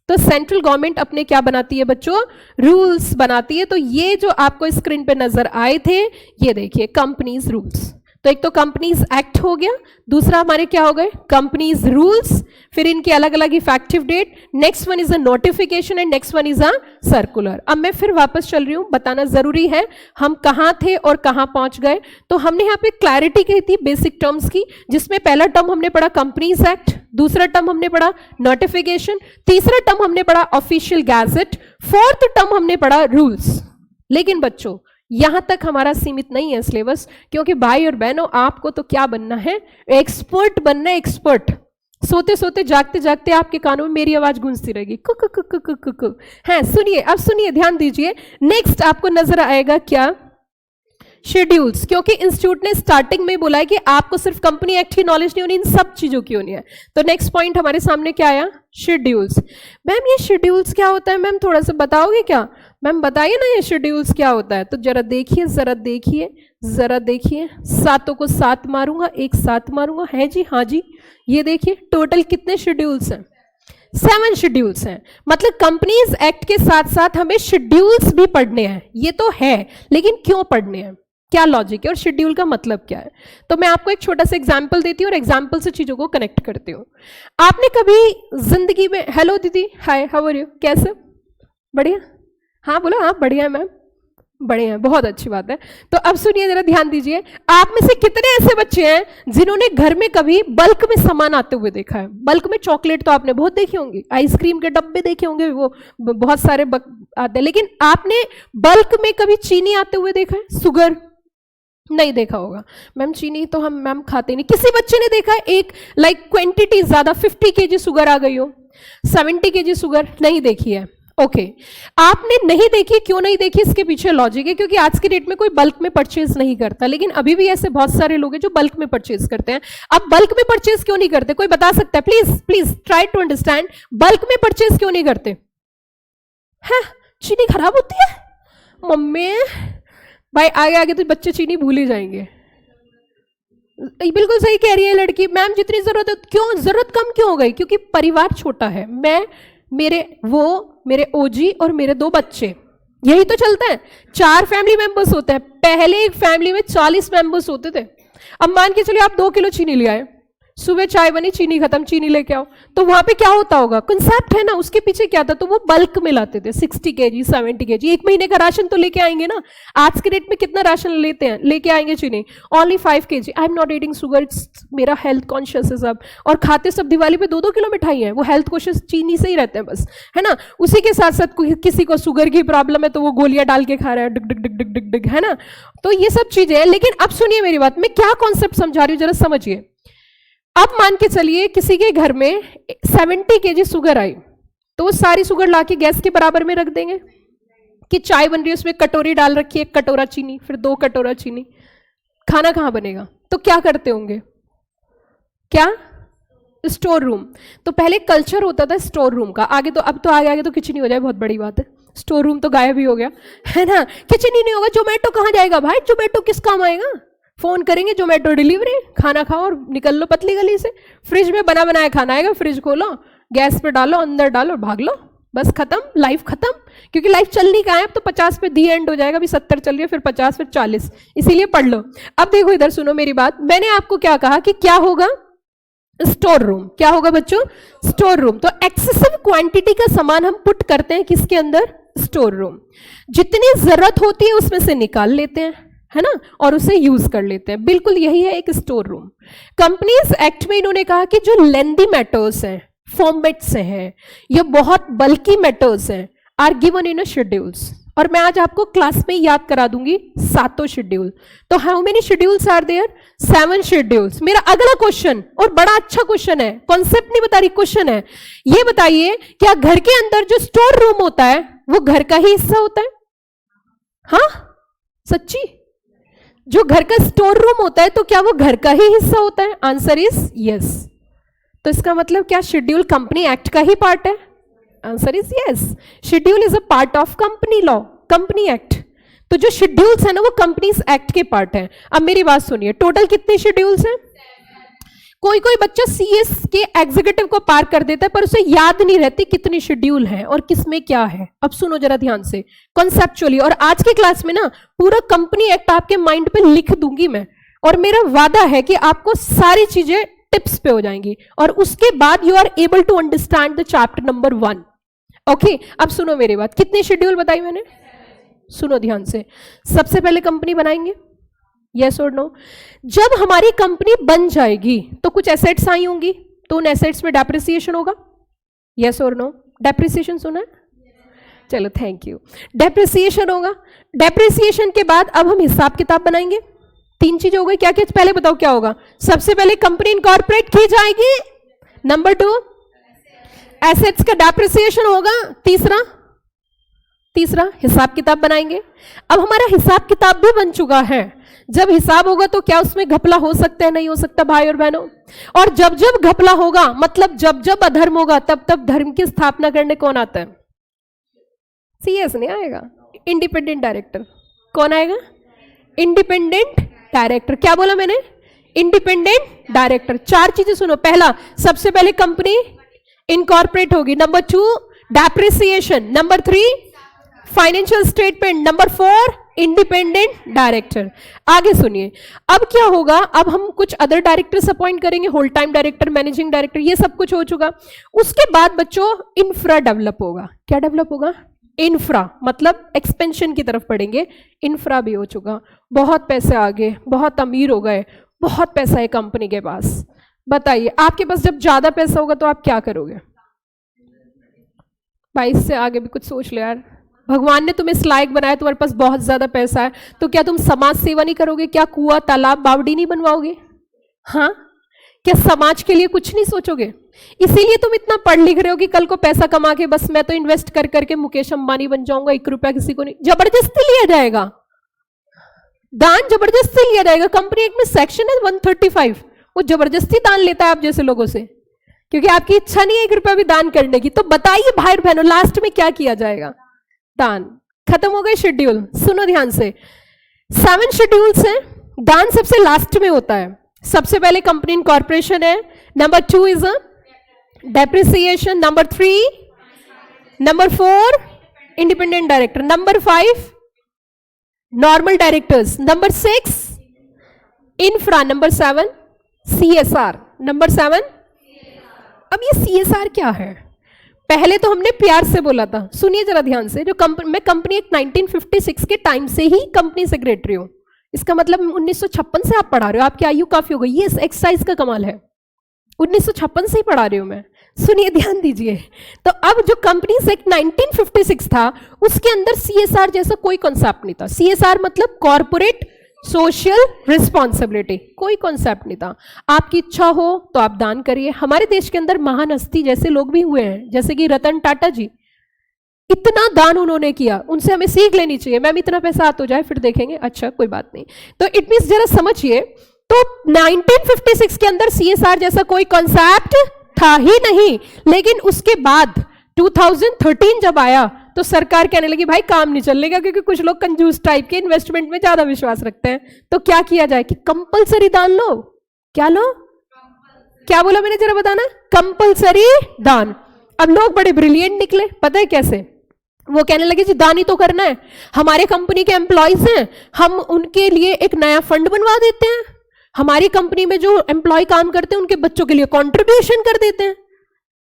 तो सेंट्रल गवर्नमेंट अपने क्या बनाती है बच्चों, रूल्स बनाती है। तो ये जो आपको स्क्रीन पे नजर आए थे, ये देखिए कंपनीज रूल्स। तो एक तो कंपनीज एक्ट हो गया, दूसरा हमारे क्या हो गए, कंपनीज रूल्स, फिर इनकी अलग अलग effective date, next one is a notification and next one is a circular. अब मैं फिर वापस चल रही हूं, बताना जरूरी है हम कहां थे और कहां पहुंच गए। तो हमने यहां पे क्लैरिटी कही थी बेसिक टर्म्स की, जिसमें पहला टर्म हमने पढ़ा कंपनीज एक्ट, दूसरा टर्म हमने पढ़ा नोटिफिकेशन, तीसरा टर्म हमने पढ़ा ऑफिशियल गैजेट, फोर्थ टर्म हमने पढ़ा रूल्स। लेकिन बच्चों यहां तक हमारा सीमित नहीं है सिलेबस, क्योंकि भाई और बहनों आपको तो क्या बनना है, एक्सपर्ट बनना है, एक्सपर्ट। सोते सोते जागते जागते आपके कानों में मेरी आवाज गूंजती रहेगी, cook cook cook cook cook. है सुनिए, अब सुनिए, ध्यान दीजिए। नेक्स्ट आपको नजर आएगा क्या, शेड्यूल्स, क्योंकि इंस्टीट्यूट ने स्टार्टिंग में बोला है कि आपको सिर्फ कंपनी एक्ट की नॉलेज नहीं होनी, इन सब चीजों की होनी है। तो नेक्स्ट पॉइंट हमारे सामने क्या आया, शेड्यूल्स। मैम ये शेड्यूल्स क्या होता है, मैम थोड़ा सा बताओगे क्या, मैम बताइए ना ये शेड्यूल्स क्या होता है। तो जरा देखिए, जरा देखिए, जरा देखिए, सातों को सात मारूंगा, एक साथ मारूंगा, है जी, हाँ जी। ये देखिए टोटल कितने शेड्यूल्स हैं, 7 शेड्यूल्स हैं। मतलब कंपनीज एक्ट के साथ साथ हमें शेड्यूल्स भी पढ़ने हैं। ये तो है, लेकिन क्यों पढ़ने हैं, क्या लॉजिक है और शेड्यूल का मतलब क्या है। तो मैं आपको एक छोटा सा एग्जांपल देती हूँ और एग्जांपल से चीजों को कनेक्ट करती हूँ। आपने कभी जिंदगी में, हेलो दीदी, हाय, हाउ आर यू, कैसे, बढ़िया, हाँ बोलो, हाँ बढ़िया मैम, बढ़िया, बहुत अच्छी बात है। तो अब सुनिए, जरा ध्यान दीजिए, आप में से कितने ऐसे बच्चे हैं जिन्होंने घर में कभी बल्क में सामान आते हुए देखा है। बल्क में चॉकलेट तो आपने बहुत देखी होंगी, आइसक्रीम के डब्बे देखे होंगे, वो बहुत सारे आते हैं, लेकिन आपने बल्क में कभी चीनी आते हुए देखा है, शुगर नहीं देखा होगा। मैम चीनी तो हम मैम खाते नहीं। किसी बच्चे ने देखा है एक लाइक क्वांटिटी ज्यादा 50 kg शुगर आ गई हो, 70 kg शुगर नहीं देखी है। ओके आपने नहीं देखी, क्यों नहीं देखी, इसके पीछे लॉजिक है, क्योंकि आज की डेट में कोई बल्क में परचेज नहीं करता, लेकिन अभी भी ऐसे बहुत सारे लोग हैं जो बल्क में परचेज करते हैं। अब बल्क में परचेज क्यों नहीं करते, कोई बता सकता है, please please try to understand, bulk में परचेज क्यों नहीं करते हैं, चीनी खराब होती है मम्मी, भाई आगे आगे तो बच्चे चीनी भूल ही जाएंगे। बिल्कुल सही कह रही है लड़की, मैम जितनी जरूरत है, क्यों जरूरत कम क्यों हो गई, क्योंकि परिवार छोटा है, मैं, मेरे ओजी और मेरे 2 बच्चे, यही तो चलता है। 4 फैमिली मेंबर्स होते हैं, पहले एक फैमिली में 40 मेंबर्स होते थे। अब मान के चलिए आप 2 किलो चीनी ले आए, सुबह चाय बनी, चीनी खत्म, चीनी लेके आओ, तो वहां पे क्या होता होगा, कंसेप्ट है ना, उसके पीछे क्या था, तो वो बल्क में लाते थे, 60 kg 70 kg, एक महीने का राशन तो लेके आएंगे ना। आज के डेट में कितना राशन लेते हैं, लेके आएंगे चीनी, only 5 kg। I am not eating sugar, मेरा हेल्थ कॉन्शियस है सब, और खाते सब दिवाली पे 2-2 किलो मिठाई है, वो हेल्थ कॉन्शियस चीनी से ही रहते हैं बस, है ना। उसी के साथ साथ किसी को शुगर की प्रॉब्लम है तो वो गोलियां डाल के खा रहा है, डिग डिग डिग डिग डिग डिग, है ना। तो ये सब चीजें हैं, लेकिन अब सुनिए मेरी बात, मैं क्या कॉन्सेप्ट समझा रही हूँ जरा समझिए। अब मान के चलिए किसी के घर में 70 kg शुगर आई, तो वो सारी शुगर लाके गैस के बराबर में रख देंगे कि चाय बन रही है, उसमें कटोरी डाल रखी है, 1 कटोरा चीनी, फिर 2 कटोरा चीनी, खाना कहां बनेगा, तो क्या करते होंगे, क्या, स्टोर रूम। तो पहले कल्चर होता था स्टोर रूम का, आगे तो अब तो आगे आगे तो किचन ही हो जाए, बहुत बड़ी बात है, स्टोर रूम तो गायब ही हो गया, है ना, किचन ही नहीं होगा। जोमेटो कहां जाएगा भाई, जोमेटो किस काम आएगा, फोन करेंगे जोमेटो डिलीवरी, खाना खाओ और निकल लो पतली गली से। फ्रिज में बना बनाया खाना आएगा, फ्रिज खोलो, गैस पे डालो, अंदर डालो, भाग लो, बस खत्म, लाइफ खत्म। क्योंकि लाइफ चलनी कहाँ है, अब तो 50 पे दी एंड हो जाएगा, अभी 70 चल रही है, फिर 50, फिर 40, इसीलिए पढ़ लो। अब देखो इधर सुनो मेरी बात, मैंने आपको क्या कहा कि क्या होगा, स्टोर रूम। क्या होगा बच्चों, स्टोर रूम। तो एक्सेसिव क्वांटिटी का सामान हम पुट करते हैं किसके अंदर, स्टोर रूम। जितनी जरूरत होती है उसमें से निकाल लेते हैं, है ना, और उसे यूज कर लेते हैं। बिल्कुल यही है एक स्टोर रूम। कंपनीज एक्ट में इन्होंने कहा कि जो लेंदी मैटर्स हैं, फॉर्मेट्स हैं, ये बहुत बल्कि मैटर्स हैं, are given in a schedules. और मैं आज आपको क्लास में याद करा दूंगी 7 शेड्यूल। तो how many schedules are there, 7 schedules. मेरा अगला क्वेश्चन, और बड़ा अच्छा क्वेश्चन है, कॉन्सेप्ट नहीं बता रही, क्वेश्चन है, ये बताइए क्या घर के अंदर जो स्टोर रूम होता है वो घर का ही हिस्सा होता है, हाँ सच्ची, जो घर का स्टोर रूम होता है तो क्या वो घर का ही हिस्सा होता है, आंसर इज यस। तो इसका मतलब क्या शेड्यूल कंपनी एक्ट का ही पार्ट है, answer is yes. Schedule is a part of company law, company act. तो जो शेड्यूल्स है ना वो कंपनीज एक्ट के पार्ट है। अब मेरी बात सुनिए, टोटल कितने शेड्यूल्स हैं, कोई कोई बच्चा सीएस के एग्जीक्यूटिव को पार कर देता है पर उसे याद नहीं रहती कितनी शेड्यूल है और किसमें क्या है। अब सुनो जरा ध्यान से कॉन्सेप्चुअली, और आज की क्लास में ना पूरा कंपनी एक्ट आपके माइंड पे लिख दूंगी मैं, और मेरा वादा है कि आपको सारी चीजें टिप्स पे हो जाएंगी और उसके बाद you are able to understand the chapter number 1। Okay, अब सुनो मेरी बात, कितनी शेड्यूल बताई मैंने, सुनो ध्यान से। सबसे पहले कंपनी बनाएंगे, यस और नो। जब हमारी कंपनी बन जाएगी तो कुछ एसेट्स आई होंगी, तो उन एसेट्स में डेप्रिसिएशन होगा, यस और नो। डेप्रिसिएशन सुना है, चलो थैंक यू। डेप्रिसिएशन होगा, डेप्रिसिएशन के बाद अब हम हिसाब किताब बनाएंगे। 3 चीजें हो गई, क्या क्या, पहले बताओ क्या होगा। सबसे पहले कंपनी इनकॉर्पोरेट की जाएगी, नंबर 2 एसेट्स का डेप्रिसिएशन होगा, तीसरा हिसाब किताब बनाएंगे। अब हमारा हिसाब किताब भी बन चुका है, जब हिसाब होगा तो क्या उसमें घपला हो सकता है, नहीं हो सकता भाई और बहनों। और जब जब घपला होगा मतलब जब जब अधर्म होगा तब तब धर्म की स्थापना करने कौन आता है, सीएस नहीं आएगा, इंडिपेंडेंट डायरेक्टर। कौन आएगा, इंडिपेंडेंट डायरेक्टर। क्या बोला मैंने, इंडिपेंडेंट डायरेक्टर। 4 चीजें सुनो, पहला सबसे पहले कंपनी इनकॉर्पोरेट होगी, number 2 depreciation, number 3 financial statement, number 4 independent director. आगे सुनिए, अब क्या होगा, अब हम कुछ अदर डायरेक्टर्स अपॉइंट करेंगे, whole time director, managing director, ये सब कुछ हो चुका। उसके बाद बच्चों इंफ्रा डेवलप होगा। क्या डेवलप होगा, इंफ्रा, मतलब एक्सपेंशन की तरफ पढ़ेंगे। इंफ्रा भी हो चुका, बहुत पैसे आ गए, बहुत अमीर हो गए, बहुत पैसा है कंपनी के पास। बताइए आपके पास जब ज्यादा पैसा होगा तो आप क्या करोगे भाई, इससे आगे भी कुछ सोच लो यार। भगवान ने तुम्हें इस लायक बनाया, तुम्हारे पास बहुत ज्यादा पैसा है, तो क्या तुम समाज सेवा नहीं करोगे, क्या कुआं तालाब बावड़ी नहीं बनवाओगे, हाँ, क्या समाज के लिए कुछ नहीं सोचोगे। इसीलिए तुम इतना पढ़ लिख रहे हो कि कल को पैसा कमा के बस मैं तो इन्वेस्ट कर करके मुकेश अंबानी बन जाऊंगा, 1 रुपया किसी को नहीं। जबरदस्ती लिया जाएगा, दान जबरदस्ती लिया जाएगा। कंपनी एक्ट में सेक्शन है 135, वो जबरदस्ती दान लेता है आप जैसे लोगों से, क्योंकि आपकी इच्छा नहीं है 1 रुपया भी दान करने की। तो बताइए भाई बहनों, लास्ट में क्या किया जाएगा, दान। खत्म हो गए शेड्यूल, सुनो ध्यान से। 7 शेड्यूल्स हैं, दान सबसे लास्ट में होता है। सबसे पहले कंपनी इनकॉर्पोरेशन है, number 2 is depreciation, number 3, number 4 independent director, number 5 normal directors, number 6 infra, number 7 CSR, number 7। अब ये सीएसआर क्या है, पहले तो हमने प्यार से बोला था, सुनिए जरा ध्यान से। जो मैं कंपनी एक्ट 1956 के टाइम से ही कंपनी सेक्रेटरी हूं, इसका मतलब 1956 से आप पढ़ा रहे हो, आपकी आयु काफी हो गई। ये एक्सरसाइज का कमाल है, 1956 से ही पढ़ा रही हूं मैं। सुनिए ध्यान दीजिए, तो अब जो कंपनी एक्ट 1956 था उसके अंदर सीएसआर जैसा कोई कॉन्सेप्ट नहीं था। सीएसआर मतलब कॉर्पोरेट सोशल रिस्पॉन्सिबिलिटी, कोई कॉन्सेप्ट नहीं था। आपकी इच्छा हो तो आप दान करिए। हमारे देश के अंदर महान हस्ती जैसे लोग भी हुए हैं, जैसे कि रतन टाटा जी, इतना दान उन्होंने किया, उनसे हमें सीख लेनी चाहिए। मैम इतना पैसा हाथ हो जाए फिर देखेंगे, अच्छा कोई बात नहीं। तो इट मींस जरा समझिए, तो 1956 के अंदर सीएसआर जैसा कोई कॉन्सेप्ट था ही नहीं। लेकिन उसके बाद 2013 जब आया तो सरकार कहने लगी भाई काम नहीं चलेगा, क्योंकि कुछ लोग कंजूस टाइप के इन्वेस्टमेंट में ज्यादा विश्वास रखते हैं। तो क्या किया जाए कि कंपलसरी दान लो। क्या लो, क्या बोला मैंने जरा बताना, कंपलसरी दान। अब लोग बड़े ब्रिलियंट निकले, पता है कैसे, वो कहने लगे जी दान ही तो करना है, हमारे कंपनी के एम्प्लॉयज हैं, हम उनके लिए एक नया फंड बनवा देते हैं, हमारी कंपनी में जो एम्प्लॉय काम करते हैं उनके बच्चों के लिए कंट्रीब्यूशन कर देते हैं।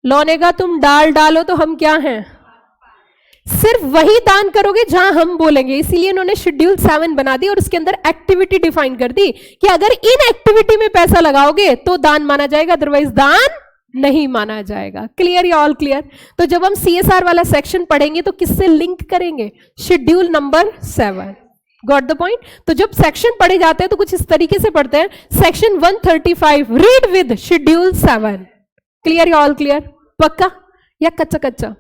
लोने का तुम डाल डालो तो हम क्या हैं, सिर्फ वही दान करोगे जहां हम बोलेंगे। इसीलिए उन्होंने शेड्यूल 7 बना दी और उसके अंदर एक्टिविटी डिफाइन कर दी कि अगर इन एक्टिविटी में पैसा लगाओगे तो दान माना जाएगा, अदरवाइज दान नहीं माना जाएगा। क्लियर या ऑल क्लियर। तो जब हम सीएसआर वाला सेक्शन पढ़ेंगे तो किससे लिंक करेंगे, schedule number 7। Got the point. तो जब सेक्शन पढ़े जाते हैं तो कुछ इस तरीके से पढ़ते हैं, section 135 read with schedule 7। Clear या ऑल क्लियर, पक्का या कच्चा कच्चा।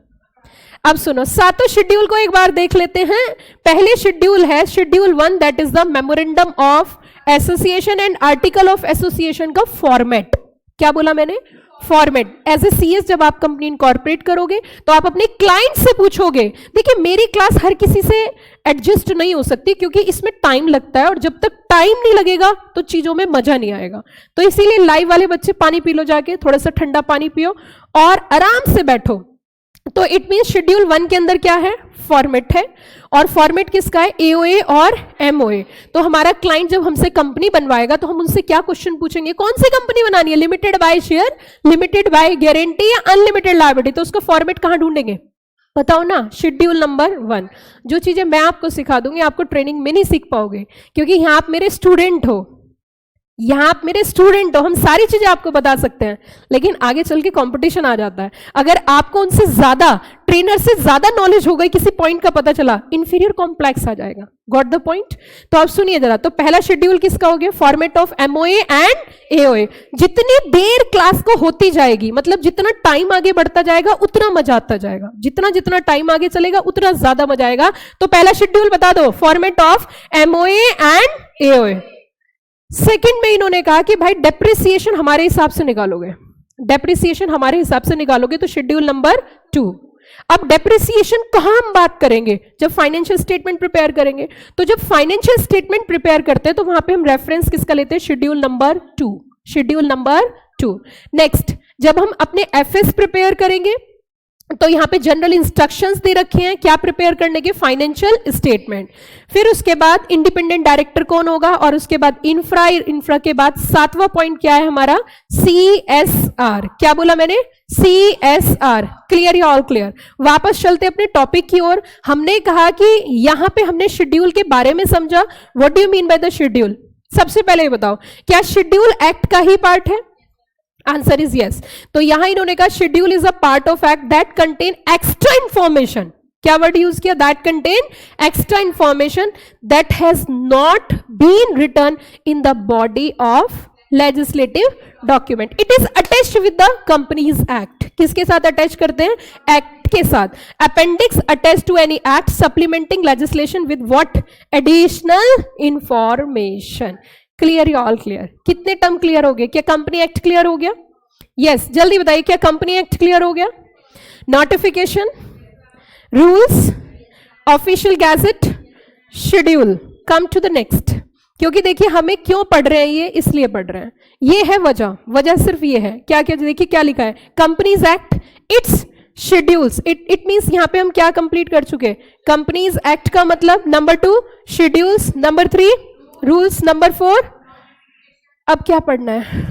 अब सुनो, 7 शेड्यूल को एक बार देख लेते हैं। पहले शेड्यूल है schedule 1, that is the memorandum of association and article of association का फॉर्मेट। क्या बोला मैंने? फॉर्मेट। एज ए सीएस जब आप कंपनी इनकॉर्पोरेट करोगे तो आप अपने क्लाइंट से पूछोगे। देखिए मेरी क्लास हर किसी से एडजस्ट नहीं हो सकती क्योंकि इसमें टाइम लगता है और जब तक टाइम नहीं लगेगा तो चीजों में मजा नहीं आएगा। तो इसीलिए लाइव वाले बच्चे पानी पी लो, जाके थोड़ा सा ठंडा पानी पियो और आराम से बैठो। तो इट मीन शेड्यूल 1 के अंदर क्या है? फॉर्मेट है। और फॉर्मेट किसका है? एओए और एमओए। तो हमारा क्लाइंट जब हमसे कंपनी बनवाएगा तो हम उनसे क्या क्वेश्चन पूछेंगे? कौन सी कंपनी बनानी है? Limited by share, limited by guarantee या अनलिमिटेड लायबिलिटी? तो उसका फॉर्मेट कहां ढूंढेंगे? बताओ ना। Schedule number 1। जो चीजें मैं आपको सिखा दूंगी आपको ट्रेनिंग में नहीं सीख पाओगे क्योंकि यहां आप मेरे स्टूडेंट हो, यहां आप मेरे स्टूडेंट हो। हम सारी चीजें आपको बता सकते हैं लेकिन आगे चल के कंपटीशन आ जाता है। अगर आपको उनसे ज्यादा, ट्रेनर से ज्यादा नॉलेज हो गई, किसी पॉइंट का पता चला, इंफीरियर कॉम्प्लेक्स आ जाएगा। Got the point? तो आप सुनिए जरा। तो पहला शेड्यूल किसका हो गया? Format of MOA and AOA. जितनी देर क्लास को होती जाएगी, मतलब जितना टाइम आगे बढ़ता जाएगा उतना मजा आता जाएगा, जितना जितना टाइम आगे चलेगा उतना ज्यादा मजा आएगा। तो पहला शेड्यूल बता दो, format of MOA and AOA. Second में इन्होंने कहा कि भाई डेप्रिसिएशन हमारे हिसाब से निकालोगे, डेप्रिसिएशन हमारे हिसाब से निकालोगे। तो शेड्यूल नंबर 2। अब डेप्रिसिएशन कहां हम बात करेंगे? जब फाइनेंशियल स्टेटमेंट प्रिपेयर करेंगे। तो जब फाइनेंशियल स्टेटमेंट प्रिपेयर करते हैं तो वहां पे हम रेफरेंस किसका लेते हैं? Schedule number 2। Schedule number 2। Next, जब हम अपने एफएस प्रिपेयर करेंगे तो यहां पे जनरल इंस्ट्रक्शंस दे रखे हैं क्या प्रिपेयर करने के? Financial statement. फिर उसके बाद इंडिपेंडेंट डायरेक्टर कौन होगा और उसके बाद इंफ्रा के बाद 7वां पॉइंट क्या है हमारा? CSR। क्या बोला मैंने? CSR। क्लियर या ऑल क्लियर? वापस चलते अपने टॉपिक की ओर। हमने कहा कि यहां पे हमने शेड्यूल के बारे में समझा। What do you mean by the schedule? सबसे पहले ये बताओ, क्या शेड्यूल एक्ट का ही पार्ट है? Answer is yes. तो यहां इन्होंने कहा schedule is a part of act that content extra information. क्या वर्ड यूज किया? That content extra information that has not been written in the body of legislative document. It is attached with the companies act. किसके साथ attach करते हैं? Act के साथ। Appendix attach to any act supplementing legislation with what? Additional information. Clear या all clear? कितने term clear हो गए? क्या कंपनी एक्ट क्लियर हो गया? यस, जल्दी बताइए, क्या कंपनी एक्ट क्लियर हो गया? Notification, rules, official gazette, schedule. Come to the next. क्योंकि देखिए हमें क्यों पढ़ रहे हैं ये, इसलिए पढ़ रहे हैं। ये है वजह, वजह सिर्फ ये है। क्या क्या? देखिए क्या लिखा है? Companies act, it's schedules. It means यहां पे हम क्या कंप्लीट कर चुके? कंपनीज एक्ट का मतलब number 2 schedules, number 3 rules, number 4 अब क्या पढ़ना है?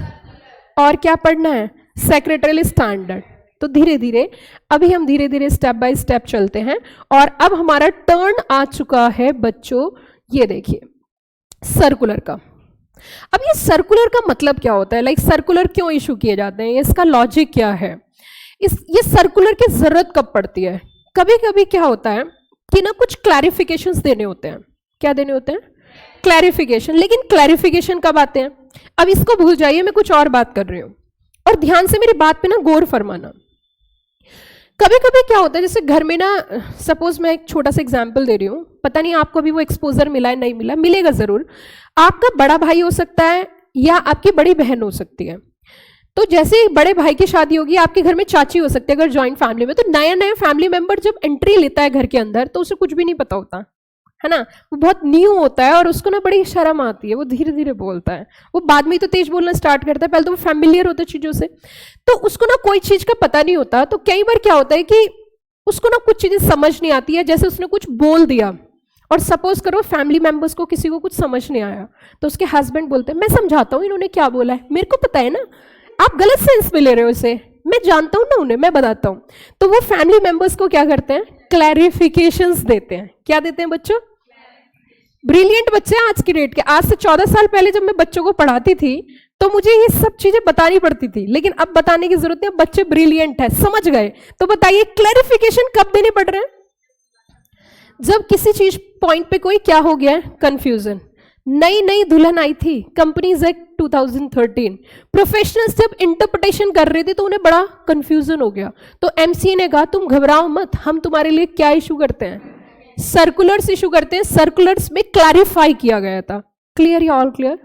और क्या पढ़ना है? Secretarial standard. तो धीरे धीरे अभी हम धीरे धीरे स्टेप बाय स्टेप चलते हैं और अब हमारा टर्न आ चुका है बच्चों। ये देखिए सर्कुलर का। अब ये सर्कुलर का मतलब क्या होता है? लाइक सर्कुलर क्यों इशू किए जाते हैं? इसका लॉजिक क्या है? ये सर्कुलर की जरूरत कब पड़ती है? कभी कभी क्या होता है कि ना कुछ क्लैरिफिकेशंस देने होते हैं। क्या देने होते हैं? क्लैरिफिकेशन। लेकिन क्लैरिफिकेशन कब आते हैं? अब इसको भूल जाइए, मैं कुछ और बात कर रही हूं और ध्यान से मेरी बात पे ना गौर फरमाना। कभी कभी क्या होता है, जैसे घर में ना, सपोज मैं एक छोटा सा एग्जांपल दे रही हूँ, पता नहीं आपको अभी वो एक्सपोजर मिला है नहीं मिला, मिलेगा जरूर। आपका बड़ा भाई हो सकता है या आपकी बड़ी बहन हो सकती है। तो जैसे बड़े भाई की शादी होगी, आपके घर में चाची हो सकती है अगर जॉइंट फैमिली में। तो नया नया फैमिली मेंबर जब एंट्री लेता है घर के अंदर तो उसे कुछ भी नहीं पता होता है ना, वो बहुत न्यू होता है और उसको ना बड़ी शर्म आती है, वो धीरे धीरे बोलता है। वो बाद में तो तेज बोलना स्टार्ट करता है, पहले तो वो फैमिलियर होता है चीजों से, तो उसको ना कोई चीज का पता नहीं होता। तो कई बार क्या होता है कि उसको ना कुछ चीजें समझ नहीं आती है, जैसे उसने कुछ बोल दिया और सपोज करो फैमिली मेंबर्स को किसी को कुछ समझ नहीं आया, तो उसके हस्बैंड बोलते हैं मैं समझाता हूँ इन्होंने क्या बोला है, मेरे को पता है ना, आप गलत सेंस में ले रहे हो इसे, मैं जानता हूं ना उन्हें, मैं बताता हूं। तो वो फैमिली मेंबर्स को क्या करते हैं? क्लैरिफिकेशंस देते हैं। क्या देते हैं बच्चों? ब्रिलियंट बच्चे आज की डेट के। आज से 14 साल पहले जब मैं बच्चों को पढ़ाती थी तो मुझे ये सब चीजें बतानी पड़ती थी, लेकिन अब बताने की जरूरत नहीं, बच्चे ब्रिलियंट है, समझ गए। तो बताइए क्लैरिफिकेशन कब देने पड़ रहे हैं? जब किसी चीज पॉइंट पे कोई क्या हो गया है? कंफ्यूजन। नई नई दुल्हन आई थी, कंपनीज एक्ट 2013, प्रोफेशनल्स जब इंटरप्रिटेशन कर रहे थे तो उन्हें बड़ा कंफ्यूजन हो गया। तो एमसीए ने कहा तुम घबराओ मत, हम तुम्हारे लिए क्या इशू करते हैं? सर्कुलर्स इशू करते हैं। सर्कुलर्स में क्लैरिफाई किया गया था। क्लियर या ऑल क्लियर?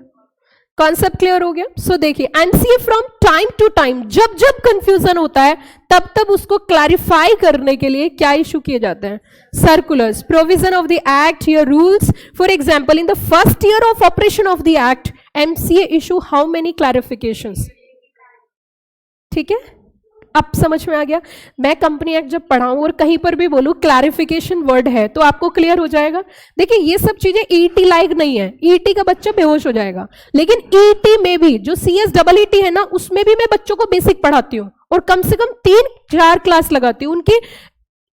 कॉन्सेप्ट क्लियर हो गया? सो देखिए, MCA from time to time जब जब कंफ्यूजन होता है तब तब उसको क्लैरिफाई करने के लिए क्या इशू किए जाते हैं? Circulars, provision of the act, your rules. For example, in the first year of operation of the act, MCA issue how many clarifications? ठीक है, अब समझ में आ गया? मैं कंपनी एक्ट जब पढ़ाऊं और कहीं पर भी बोलूं क्लैरिफिकेशन वर्ड है तो आपको क्लियर हो जाएगा. देखिए, ये सब चीजें ईटी लायक नहीं है, ईटी का बच्चा बेहोश हो जाएगा. लेकिन ईटी में भी जो CSEET है ना, उसमें भी मैं बच्चों को बेसिक पढ़ाती हूँ और कम से कम 3-4 क्लास लगाती हूँ उनकी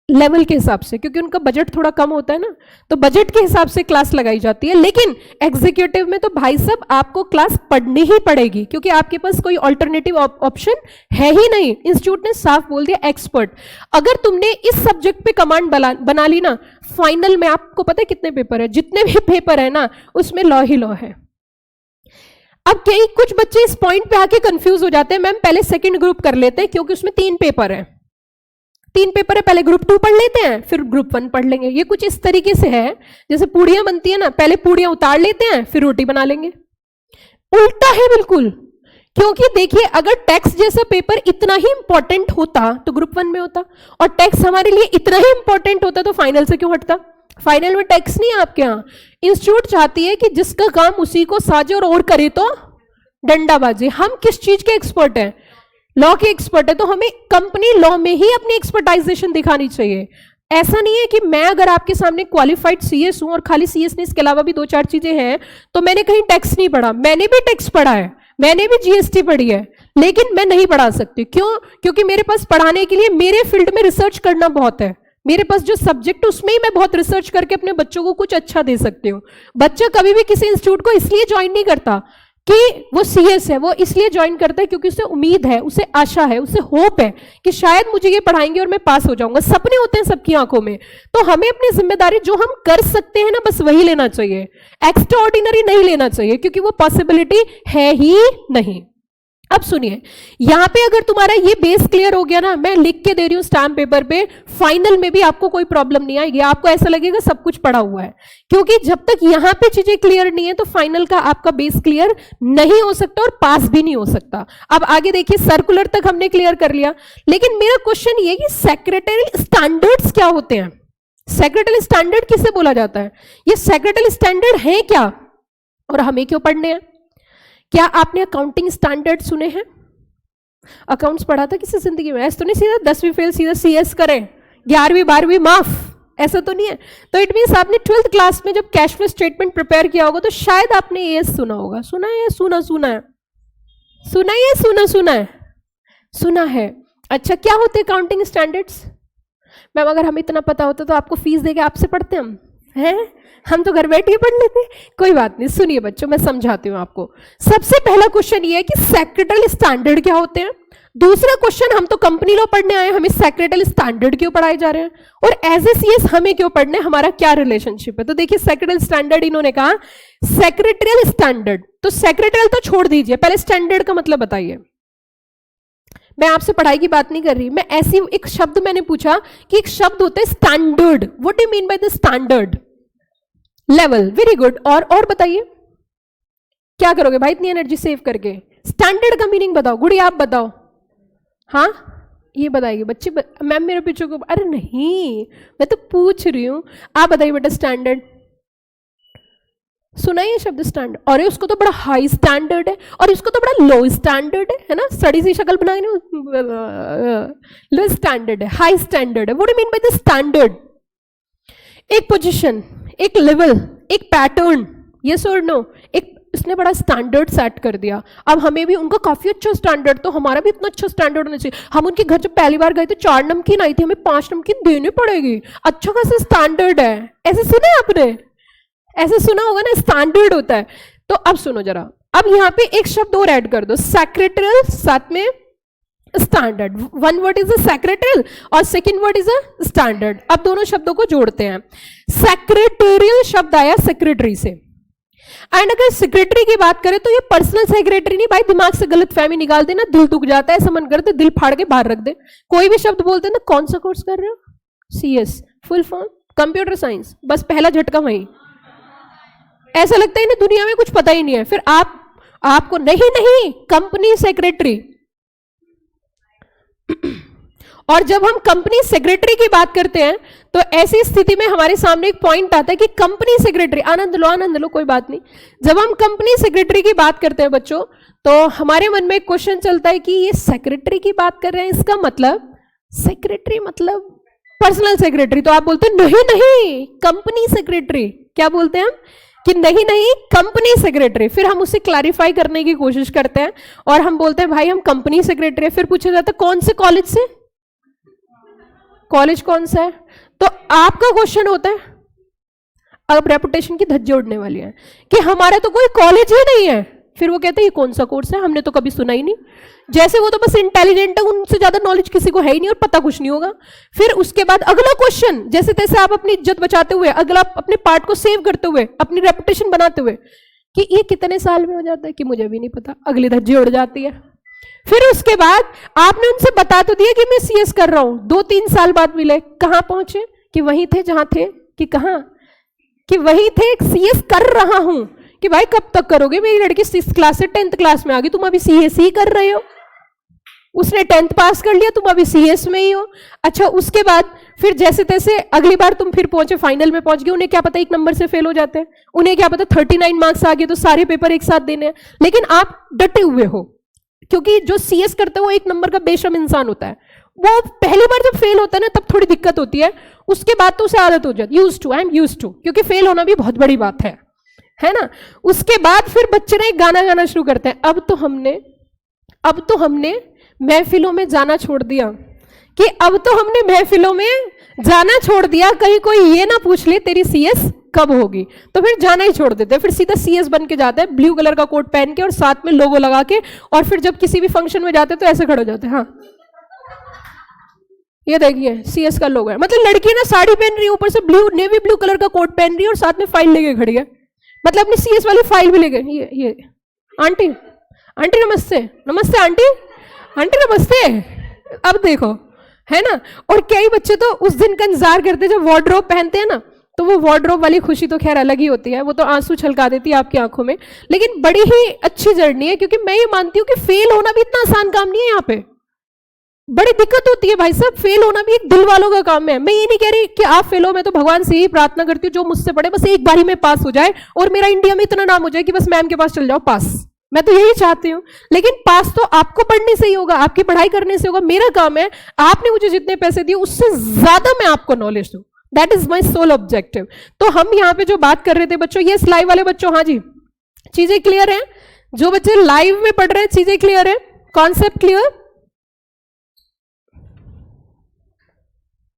लेवल के हिसाब से, क्योंकि उनका बजट थोड़ा कम होता है ना, तो बजट के हिसाब से क्लास लगाई जाती है. लेकिन एग्जीक्यूटिव में तो भाई साहब आपको क्लास पढ़नी ही पड़ेगी, क्योंकि आपके पास कोई ऑल्टरनेटिव ऑप्शन है ही नहीं. इंस्टीट्यूट ने साफ बोल दिया, एक्सपर्ट. अगर तुमने इस सब्जेक्ट पे कमांड बना ली ना, फाइनल में आपको पता है कितने पेपर है? जितने भी पेपर है ना, उसमें लॉ ही लॉ है. अब कई कुछ बच्चे इस पॉइंट पे आके कंफ्यूज हो जाते हैं, मैम पहले सेकंड ग्रुप कर लेते हैं क्योंकि उसमें 3 पेपर है. 3 पेपर है, पहले ग्रुप 2 पढ़ लेते हैं फिर ग्रुप 1 पढ़ लेंगे. ये कुछ इस तरीके से है जैसे पूड़ियां बनती है ना, पहले पूड़ियां उतार लेते हैं फिर रोटी बना लेंगे. उल्टा है बिल्कुल. क्योंकि देखिए, अगर टैक्स जैसा पेपर इतना ही इंपॉर्टेंट होता तो ग्रुप 1 में होता, और टैक्स हमारे लिए इतना ही इंपॉर्टेंट होता तो फाइनल से क्यों हटता? फाइनल में टैक्स नहीं है आपके यहाँ. इंस्टीट्यूट चाहती है कि जिसका काम उसी को साजे और करे तो डंडा बाजे. हम किस चीज के एक्सपर्ट हैं? लॉ के एक्सपर्ट है, तो हमें कंपनी लॉ में ही अपनी एक्सपर्टाइजेशन दिखानी चाहिए. ऐसा नहीं है कि मैं अगर आपके सामने क्वालिफाइड सीएस हूं और खाली सीएस नहीं, इसके अलावा भी 2-4 चीजें हैं, तो मैंने कहीं टैक्स नहीं पढ़ा. मैंने भी टैक्स पढ़ा है, मैंने भी जीएसटी पढ़ी है, लेकिन मैं नहीं पढ़ा सकती. क्यों? क्योंकि मेरे पास पढ़ाने के लिए मेरे फील्ड में रिसर्च करना बहुत है. मेरे पास जो सब्जेक्ट उसमें ही मैं बहुत रिसर्च करके अपने बच्चों को कुछ अच्छा दे सकती हूँ. बच्चा कभी भी किसी इंस्टीट्यूट को इसलिए ज्वाइन नहीं करता कि वो सीएस है, वो इसलिए ज्वाइन करता है क्योंकि उसे उम्मीद है, उसे आशा है, उसे होप है कि शायद मुझे ये पढ़ाएंगे और मैं पास हो जाऊंगा. सपने होते हैं सबकी आंखों में. तो हमें अपनी जिम्मेदारी जो हम कर सकते हैं ना, बस वही लेना चाहिए. एक्स्ट्रा ऑर्डिनरी नहीं लेना चाहिए, क्योंकि वो पॉसिबिलिटी है ही नहीं. अब सुनिए, यहां पे अगर तुम्हारा ये बेस क्लियर हो गया ना, मैं लिख के दे रही हूं स्टैम्प पेपर पे, फाइनल में भी आपको कोई प्रॉब्लम नहीं आएगी. आपको ऐसा लगेगा सब कुछ पढ़ा हुआ है, क्योंकि जब तक यहां पे चीजें क्लियर नहीं है तो फाइनल का आपका बेस क्लियर नहीं हो सकता और पास भी नहीं हो सकता. अब आगे देखिए, सर्कुलर तक हमने क्लियर कर लिया, लेकिन मेरा क्वेश्चन ये कि सेक्रेटरियल स्टैंडर्ड्स क्या होते हैं? सेक्रेटरियल स्टैंडर्ड किसे बोला जाता है? ये सेक्रेटरियल स्टैंडर्ड है क्या और हमें क्यों पढ़ने हैं? क्या आपने अकाउंटिंग स्टैंडर्ड सुने हैं? अकाउंट्स पढ़ा था किसी जिंदगी में? ऐसा तो नहीं सीधा 10वीं फेल सीधा सीएस करें, 11वीं 12वीं माफ, ऐसा तो नहीं है. तो इट मीन्स आपने 12th क्लास में जब कैश फ्लो स्टेटमेंट प्रिपेयर किया होगा तो शायद आपने ये सुना होगा. सुना है? सुना है? सुना है. अच्छा, क्या होते हैं अकाउंटिंग स्टैंडर्ड्स? मैम अगर हमें इतना पता होता तो आपको फीस देके आपसे पढ़ते हैं? हम तो घर बैठ के पढ़ लेते. कोई बात नहीं, सुनिए बच्चों, मैं समझाती हूँ आपको. सबसे पहला क्वेश्चन ये है कि सेक्रेटरियल स्टैंडर्ड क्या होते हैं. दूसरा क्वेश्चन, हम तो कंपनी लॉ पढ़ने आए, हमें सेक्रेटरियल स्टैंडर्ड क्यों पढ़ाए जा रहे हैं, और एज ए सीएस हमें क्यों पढ़ने, हमारा क्या रिलेशनशिप है. तो देखिए, सेक्रेटरियल स्टैंडर्ड इन्होंने कहा, सेक्रेटरियल स्टैंडर्ड, तो सेक्रेटरियल तो छोड़ दीजिए, पहले स्टैंडर्ड का मतलब बताइए. मैं आपसे पढ़ाई की बात नहीं कर रही, मैं ऐसी एक शब्द मैंने पूछा कि एक शब्द होता है standard. What do you mean by the standard? Level. Very good. और बताइए क्या करोगे भाई इतनी एनर्जी सेव करके? स्टैंडर्ड का मीनिंग बताओ. गुड़ी आप बताओ. हाँ, ये बताइए बच्चे. मैम मेरे पीछे को, अरे नहीं, मैं तो पूछ रही हूं. आप बताइए बेटा, स्टैंडर्ड सुना है ये शब्द स्टैंडर्ड? और उसको तो बड़ा हाई स्टैंडर्ड है और इसको तो बड़ा लो स्टैंडर्ड है ना, सड़ी सी शक्ल बना लो स्टैंडर्ड है, हाई स्टैंडर्ड है. What do you mean by the standard? एक पोजीशन, एक लेवल, एक पैटर्न, यस और नो. एक इसने बड़ा स्टैंडर्ड सेट कर दिया. अब हमें भी उनका काफी अच्छा स्टैंडर्ड, तो हमारा भी इतना अच्छा स्टैंडर्ड होना चाहिए. हम उनके घर जब पहली बार गए तो 4 नमकीन आई थी, हमें 5 नमकीन देनी पड़ेगी. अच्छा खासा स्टैंडर्ड है. ऐसे सुना है आपने? ऐसे सुना होगा ना, स्टैंडर्ड होता है. तो अब सुनो जरा, अब यहां पे एक शब्द और ऐड कर दो, सेक्रेटरियल साथ में standard. One word is a secretarial और second word is a standard. अब दोनों शब्दों को जोड़ते हैं. सेक्रेटरियल शब्द आया सेक्रेटरी से, एंड अगर सेक्रेटरी की बात करें तो ये पर्सनल सेक्रेटरी नहीं भाई, दिमाग से गलत फहमी निकाल देना, दिल दुख जाता है, ऐसा मन करते दिल फाड़ के बाहर रख दे. कोई भी शब्द बोलते ना, कौन सा कोर्स कर रहे हो? CS, full form computer science, बस पहला झटका वहीं. ऐसा लगता है इन्हें दुनिया में कुछ पता ही नहीं है. फिर आपको नहीं नहीं कंपनी सेक्रेटरी। और जब हम कंपनी सेक्रेटरी की बात करते हैं तो ऐसी स्थिति में हमारे सामने एक पॉइंट आता है कि कंपनी सेक्रेटरी, आनंद लो कोई बात नहीं। जब हम कंपनी सेक्रेटरी की बात करते हैं बच्चों, तो हमारे मन में एक क्वेश्चन चलता है कि ये सेक्रेटरी की बात कर रहे हैं, इसका मतलब सेक्रेटरी मतलब पर्सनल सेक्रेटरी। तो आप बोलते हैं नहीं नहीं कंपनी सेक्रेटरी। क्या बोलते हैं हम कि नहीं नहीं कंपनी सेक्रेटरी। फिर हम उसे क्लैरिफाई करने की कोशिश करते हैं और हम बोलते हैं भाई हम कंपनी सेक्रेटरी है। फिर पूछा जाता है कौन से कॉलेज से, कॉलेज कौन सा है? तो आपका क्वेश्चन होता है, अब रेपुटेशन की धज्जे उड़ने वाली है कि हमारा तो कोई कॉलेज ही नहीं है। फिर वो कहते हैं ये कौन सा कोर्स है, हमने तो कभी सुना ही नहीं। जैसे वो तो बस इंटेलिजेंट है, उनसे ज्यादा नॉलेज किसी को है ही नहीं और पता कुछ नहीं होगा। फिर उसके बाद अगला क्वेश्चन, जैसे तैसे आप अपनी इज्जत बचाते हुए, अगला अपने पार्ट को सेव करते हुए, अपनी रेपुटेशन बनाते हुए कि ये कितने साल में हो जाता है कि मुझे भी नहीं पता, अगली धज्जी उड़ जाती है। फिर उसके बाद आपने उनसे बता तो दिया कि मैं सीएस कर रहा हूं, 2-3 साल बाद मिले, कहां पहुंचे कि वहीं थे जहां थे, कि कहां कि वहीं थे, सीएस कर रहा हूं। कि भाई कब तक करोगे, मेरी लड़की 6th क्लास से 10th क्लास में आ गई, तुम अभी सीएस ही कर रहे हो। उसने 10th पास कर लिया, तुम अभी सीएस में ही हो। अच्छा उसके बाद फिर जैसे तैसे अगली बार तुम फिर पहुंचे, फाइनल में पहुंच गए, उन्हें क्या पता 1 नंबर से फेल हो जाते हैं, उन्हें क्या पता 39 मार्क्स आ गए तो सारे पेपर एक साथ देने हैं। लेकिन आप डटे हुए हो, क्योंकि जो सीएस करते हैं वो 1 नंबर का बेशर्म इंसान होता है। वो पहली बार जब फेल होता है ना तब थोड़ी दिक्कत होती है, उसके बाद तो उसे आदत हो जाती है, used to, I am used to, क्योंकि फेल होना भी बहुत बड़ी बात है ना। उसके बाद फिर बच्चे ने एक गाना गाना शुरू करते हैं, अब तो हमने महफिलों में जाना छोड़ दिया, कि अब तो हमने महफिलों में जाना छोड़ दिया, कहीं कोई ये ना पूछ ले तेरी सीएस कब होगी। तो फिर जाना ही छोड़ देते हैं, फिर सीधा सीएस बन के जाते हैं, ब्लू कलर का कोट पहन के और साथ में लोगो लगा के। और फिर जब किसी भी फंक्शन में जाते हैं तो ऐसे खड़े हो जाते हैं, हाँ ये देखिए सीएस का लोगो है। मतलब लड़की ना साड़ी पहन रही है, ऊपर से नेवी ब्लू कलर का कोट पहन रही है और साथ में फाइल लेके खड़ी है, मतलब अपनी सीएस वाली फाइल भी लेके। ये आंटी नमस्ते, नमस्ते आंटी नमस्ते। अब देखो है ना। और कई बच्चे तो उस दिन का इंतजार करते हैं जब वार्डरोब पहनते हैं ना, तो वो वार्डरोब वाली खुशी तो खैर अलग ही होती है, वो तो आंसू छलका देती है आपकी आंखों में। लेकिन बड़ी ही अच्छी जर्नी है, क्योंकि मैं ये मानती हूँ कि फेल होना भी इतना आसान काम नहीं है। यहाँ पे बड़ी दिक्कत होती है भाई साहब, फेल होना भी एक दिल वालों का काम है। मैं ये नहीं कह रही कि आप फेल हो, मैं तो भगवान से ही प्रार्थना करती हूँ जो मुझसे पढ़े बस एक बार ही में पास हो जाए और मेरा इंडिया में इतना नाम हो जाए कि बस मैम के पास चल जाओ पास। मैं तो यही चाहती हूँ। लेकिन पास तो आपको पढ़ने से ही होगा, आपकी पढ़ाई करने से होगा। मेरा काम है आपने मुझे जितने पैसे दिए उससे ज्यादा मैं आपको नॉलेज दूं, that is my sole objective. तो हम यहाँ पे जो बात कर रहे थे बच्चों, ये लाइव वाले बच्चों, हाँ जी चीजें क्लियर है? जो बच्चे लाइव में पढ़ रहे हैं चीजें क्लियर है, कॉन्सेप्ट क्लियर?